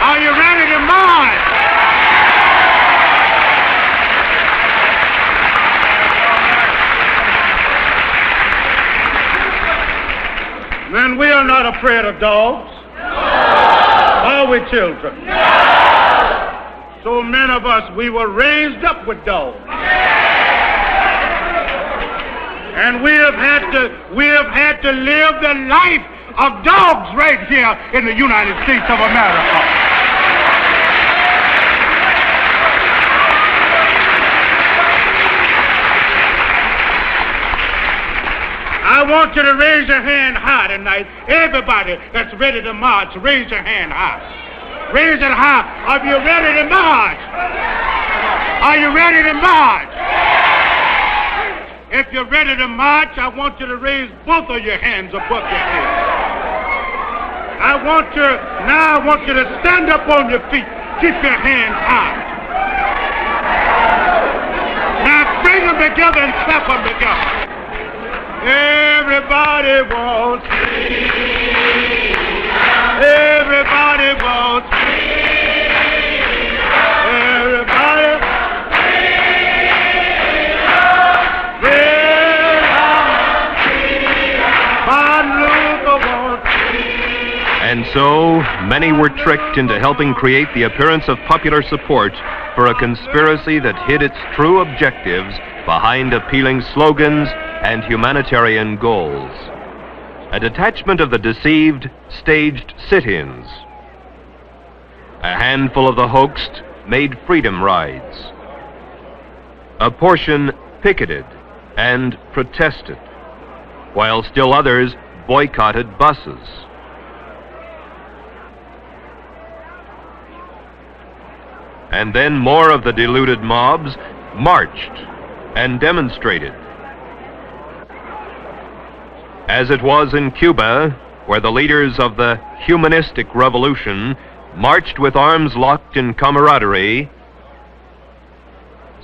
Are you ready to march? Then we are not afraid of dogs. No. Are we, children? No. So many of us, we were raised up with dogs. And we have had to live the life of dogs right here in the United States of America. I want you to raise your hand high tonight. Everybody that's ready to march, raise your hand high. Raise it high. Are you ready to march? Are you ready to march? If you're ready to march, I want you to raise both of your hands above your head. I want you to stand up on your feet. Keep your hands high. Now bring them together and clap them together. Everybody wants freedom. Everybody wants freedom. Everybody freedom. And so, many were tricked into helping create the appearance of popular support for a conspiracy that hid its true objectives behind appealing slogans and humanitarian goals. A detachment of the deceived staged sit-ins. A handful of the hoaxed made freedom rides. A portion picketed and protested, while still others boycotted buses. And then more of the deluded mobs marched and demonstrated. As it was in Cuba, where the leaders of the humanistic revolution marched with arms locked in camaraderie,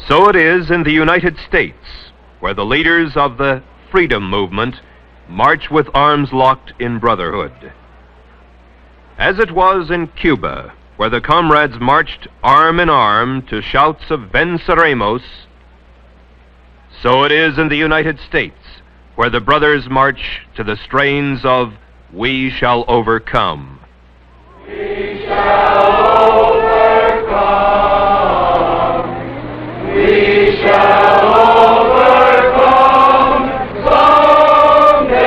so it is in the United States, where the leaders of the freedom movement march with arms locked in brotherhood. As it was in Cuba, where the comrades marched arm in arm to shouts of "Venceremos," so it is in the United States, where the brothers march to the strains of "We Shall Overcome." We shall overcome. We shall overcome someday.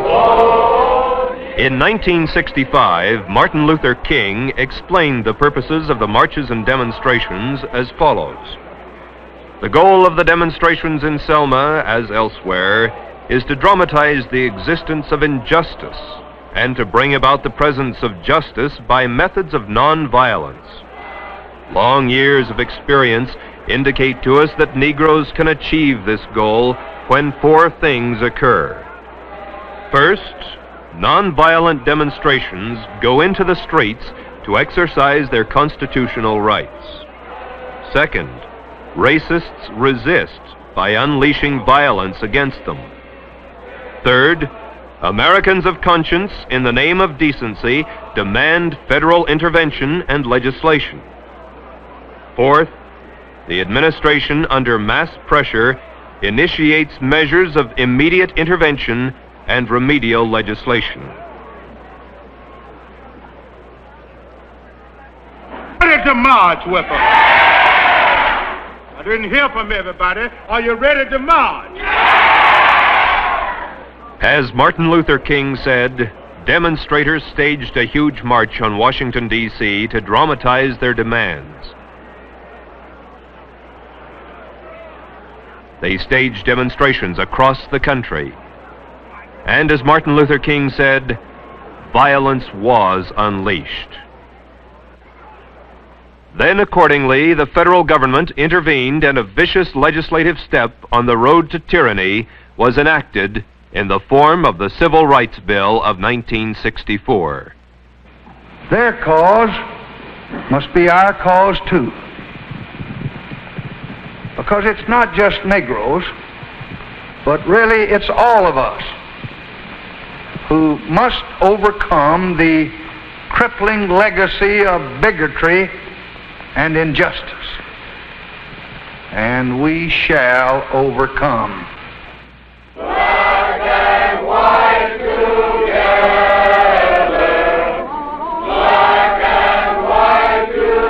Oh. In 1965, Martin Luther King explained the purposes of the marches and demonstrations as follows. The goal of the demonstrations in Selma, as elsewhere, is to dramatize the existence of injustice and to bring about the presence of justice by methods of nonviolence. Long years of experience indicate to us that Negroes can achieve this goal when four things occur. First, nonviolent demonstrations go into the streets to exercise their constitutional rights. Second, racists resist by unleashing violence against them. Third, Americans of conscience, in the name of decency, demand federal intervention and legislation. Fourth, the administration, under mass pressure, initiates measures of immediate intervention and remedial legislation. Ready to march with them. I didn't hear from everybody. Are you ready to march? As Martin Luther King said, demonstrators staged a huge march on Washington, D.C. to dramatize their demands. They staged demonstrations across the country. And as Martin Luther King said, violence was unleashed. Then, accordingly, the federal government intervened and a vicious legislative step on the road to tyranny was enacted in the form of the Civil Rights Bill of 1964. Their cause must be our cause too. Because it's not just Negroes, but really it's all of us who must overcome the crippling legacy of bigotry and injustice. And we shall overcome. Black and white together. Black and white together.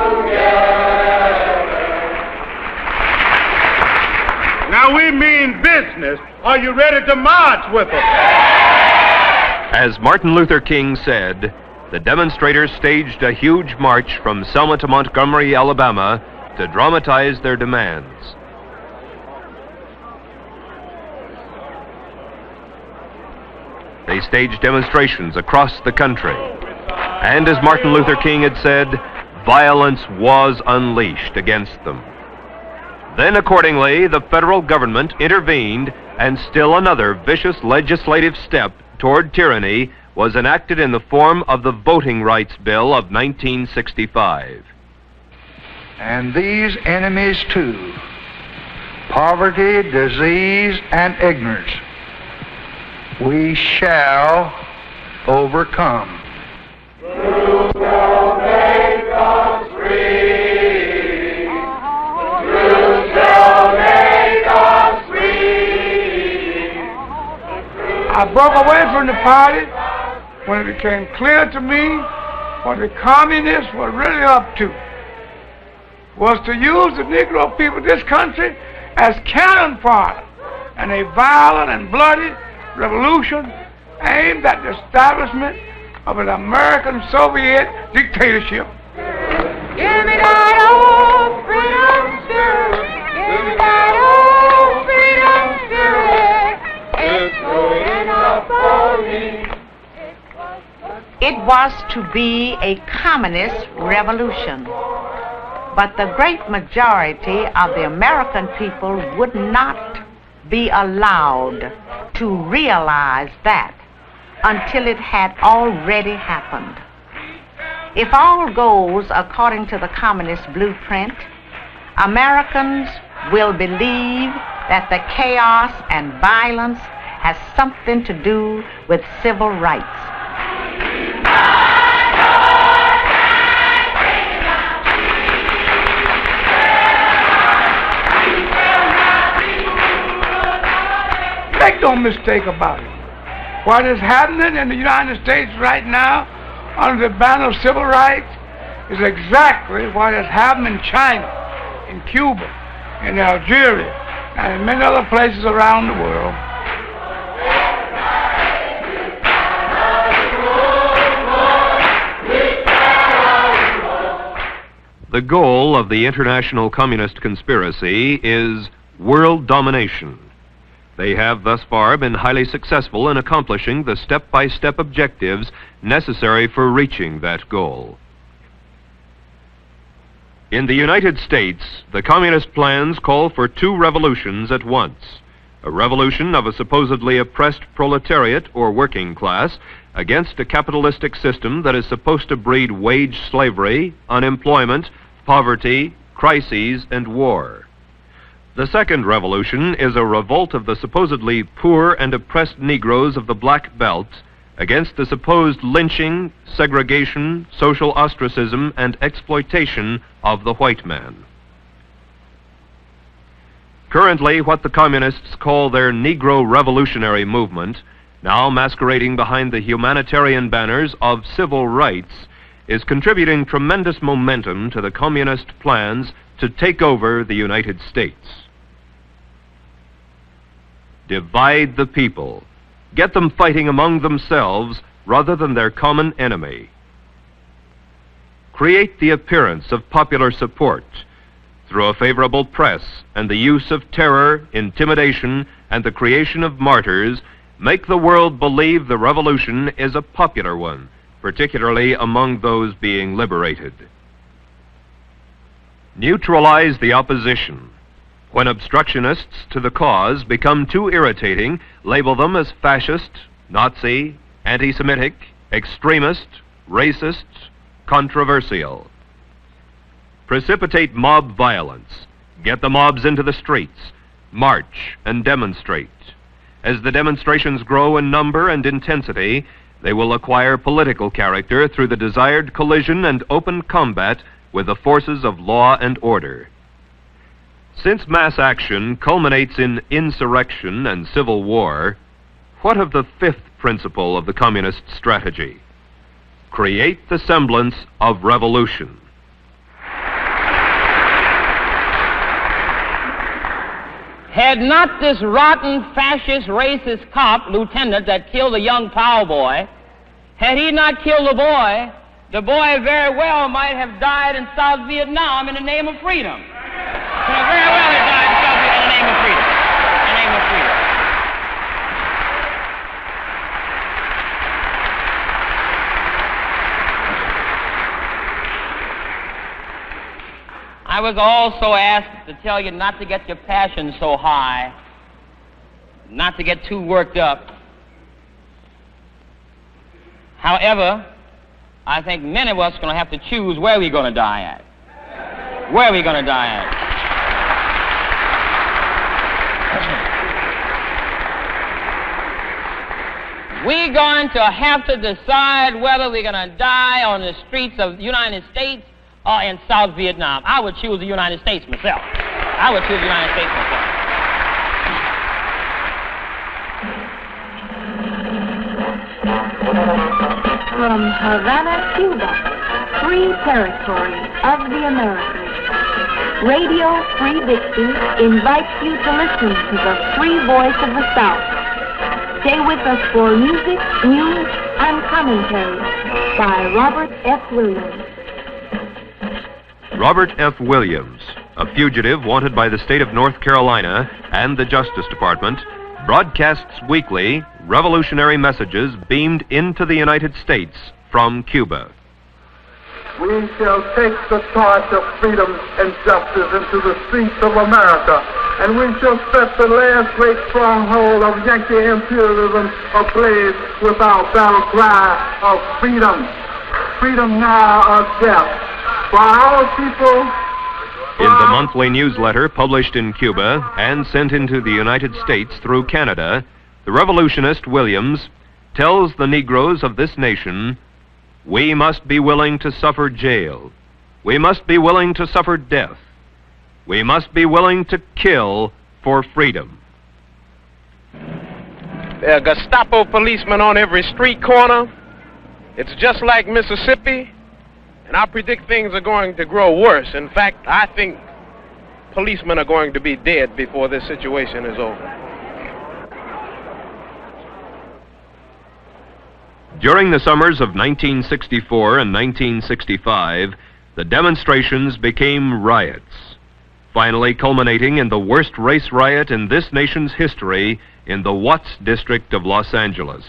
Now we mean business. Are you ready to march with us? As Martin Luther King said, the demonstrators staged a huge march from Selma to Montgomery, Alabama, to dramatize their demands. They staged demonstrations across the country. And as Martin Luther King had said, violence was unleashed against them. Then, accordingly, the federal government intervened, and still another vicious legislative step toward tyranny was enacted in the form of the Voting Rights Bill of 1965. And these enemies too, poverty, disease, and ignorance, we shall overcome. Truth shall make us free. Truth shall make us free. I broke away from the party when it became clear to me what the communists were really up to was to use the Negro people of this country as cannon fodder in a violent and bloody revolution aimed at the establishment of an American Soviet dictatorship. Give me that old freedom spirit. Give me that old freedom spirit. It's good enough for me. It was to be a communist revolution, but the great majority of the American people would not be allowed to realize that until it had already happened. If all goes according to the communist blueprint, Americans will believe that the chaos and violence has something to do with civil rights. Make no mistake about it. What is happening in the United States right now under the banner of civil rights is exactly what has happened in China, in Cuba, in Algeria, and in many other places around the world. The goal of the international communist conspiracy is world domination. They have thus far been highly successful in accomplishing the step-by-step objectives necessary for reaching that goal. In the United States, the communist plans call for two revolutions at once. A revolution of a supposedly oppressed proletariat or working class against a capitalistic system that is supposed to breed wage slavery, unemployment, poverty, crises, and war. The second revolution is a revolt of the supposedly poor and oppressed Negroes of the Black Belt against the supposed lynching, segregation, social ostracism, and exploitation of the white man. Currently, what the communists call their Negro Revolutionary Movement, now masquerading behind the humanitarian banners of civil rights, is contributing tremendous momentum to the communist plans to take over the United States. Divide the people, Get them fighting among themselves rather than their common enemy. Create the appearance of popular support through a favorable press and the use of terror, intimidation, and the creation of martyrs. Make the world believe the revolution is a popular one, particularly among those being liberated. Neutralize the opposition. When obstructionists to the cause become too irritating, label them as fascist, Nazi, anti-Semitic, extremist, racist, controversial. Precipitate mob violence. Get the mobs into the streets. March and demonstrate. As the demonstrations grow in number and intensity, they will acquire political character through the desired collision and open combat with the forces of law and order. Since mass action culminates in insurrection and civil war, what of the fifth principle of the communist strategy? Create the semblance of revolution. Had not this rotten, fascist, racist cop, lieutenant, that killed the young Powell boy, had he not killed the boy very well might have died in South Vietnam in the name of freedom. Very well have died in South Vietnam in the name of freedom. In the name of freedom. I was also asked to tell you not to get your passion so high, not to get too worked up. However, I think many of us are going to have to choose where we're going to die at. Where are we going to die at? We're going to have to decide whether we're going to die on the streets of the United States or in South Vietnam. I would choose the United States myself. I would choose the United States myself. From Havana, Cuba, free territory of the Americas, Radio Free Dixie invites you to listen to the free voice of the South. Stay with us for music, news, and commentary by Robert F. Williams. Robert F. Williams, a fugitive wanted by the state of North Carolina and the Justice Department, broadcasts weekly revolutionary messages beamed into the United States from Cuba. We shall take the torch of freedom and justice into the streets of America, and we shall set the last great stronghold of Yankee imperialism ablaze with our battle cry of freedom. Freedom now or death. For our people. In the monthly newsletter published in Cuba and sent into the United States through Canada, the revolutionist Williams tells the Negroes of this nation, we must be willing to suffer jail. We must be willing to suffer death. We must be willing to kill for freedom. There are Gestapo policemen on every street corner. It's just like Mississippi. And I predict things are going to grow worse. In fact, I think policemen are going to be dead before this situation is over. During the summers of 1964 and 1965, the demonstrations became riots, finally culminating in the worst race riot in this nation's history in the Watts district of Los Angeles.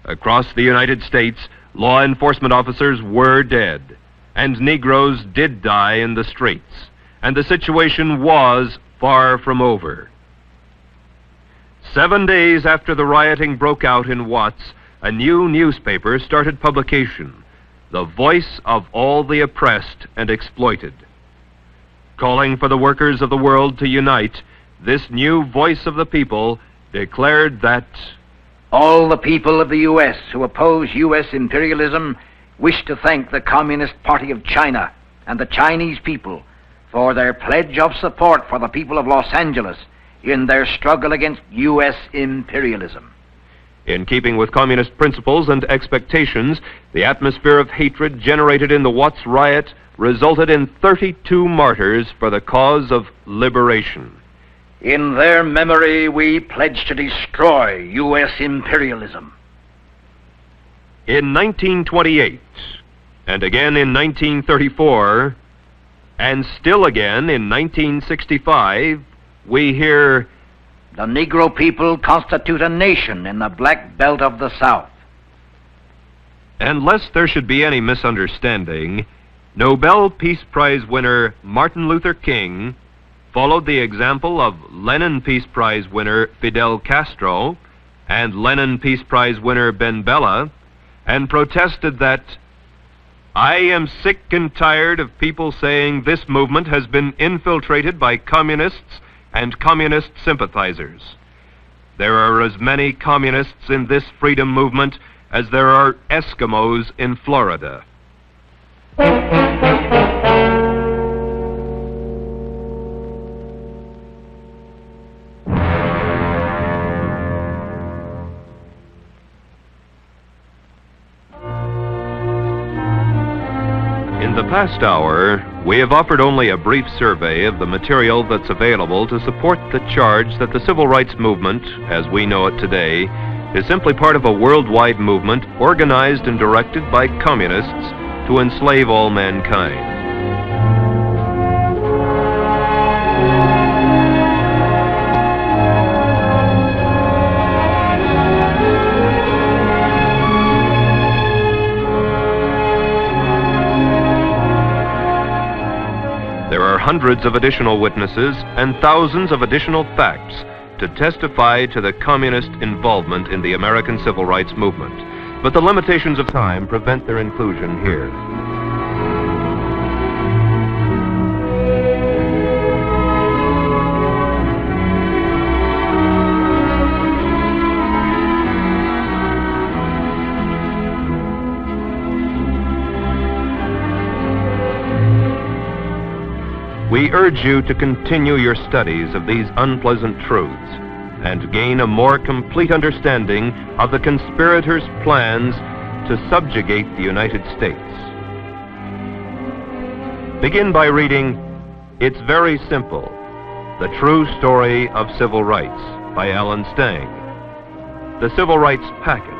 Across the United States, law enforcement officers were dead, and Negroes did die in the streets, and the situation was far from over. 7 days after the rioting broke out in Watts, a new newspaper started publication, the voice of all the oppressed and exploited. Calling for the workers of the world to unite, this new voice of the people declared that all the people of the U.S. who oppose U.S. imperialism wish to thank the Communist Party of China and the Chinese people for their pledge of support for the people of Los Angeles in their struggle against U.S. imperialism. In keeping with communist principles and expectations, the atmosphere of hatred generated in the Watts riot resulted in 32 martyrs for the cause of liberation. In their memory, we pledge to destroy U.S. imperialism. In 1928, and again in 1934, and still again in 1965, we hear, "The Negro people constitute a nation in the black belt of the South." And lest there should be any misunderstanding, Nobel Peace Prize winner Martin Luther King followed the example of Lenin Peace Prize winner Fidel Castro and Lenin Peace Prize winner Ben Bella, and protested that, "I am sick and tired of people saying this movement has been infiltrated by communists and communist sympathizers. There are as many communists in this freedom movement as there are Eskimos in Florida." In the past hour, we have offered only a brief survey of the material that's available to support the charge that the civil rights movement, as we know it today, is simply part of a worldwide movement organized and directed by communists to enslave all mankind. There are hundreds of additional witnesses and thousands of additional facts to testify to the communist involvement in the American civil rights movement, but the limitations of time prevent their inclusion here. We urge you to continue your studies of these unpleasant truths and gain a more complete understanding of the conspirators' plans to subjugate the United States. Begin by reading It's Very Simple, The True Story of Civil Rights by Alan Stang, The Civil Rights Packet,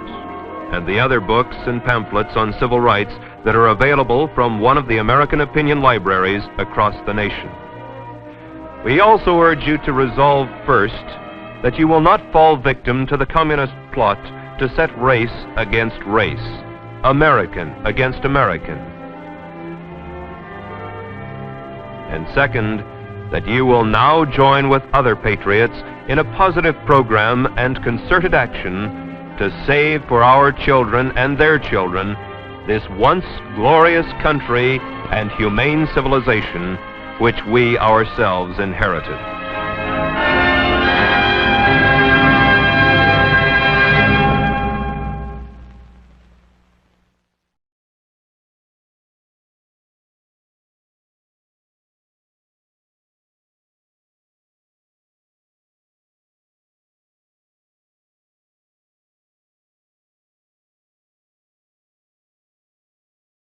and the other books and pamphlets on civil rights that are available from one of the American opinion libraries across the nation. We also urge you to resolve first that you will not fall victim to the communist plot to set race against race, American against American. And second, that you will now join with other patriots in a positive program and concerted action to save for our children and their children this once glorious country and humane civilization which we ourselves inherited.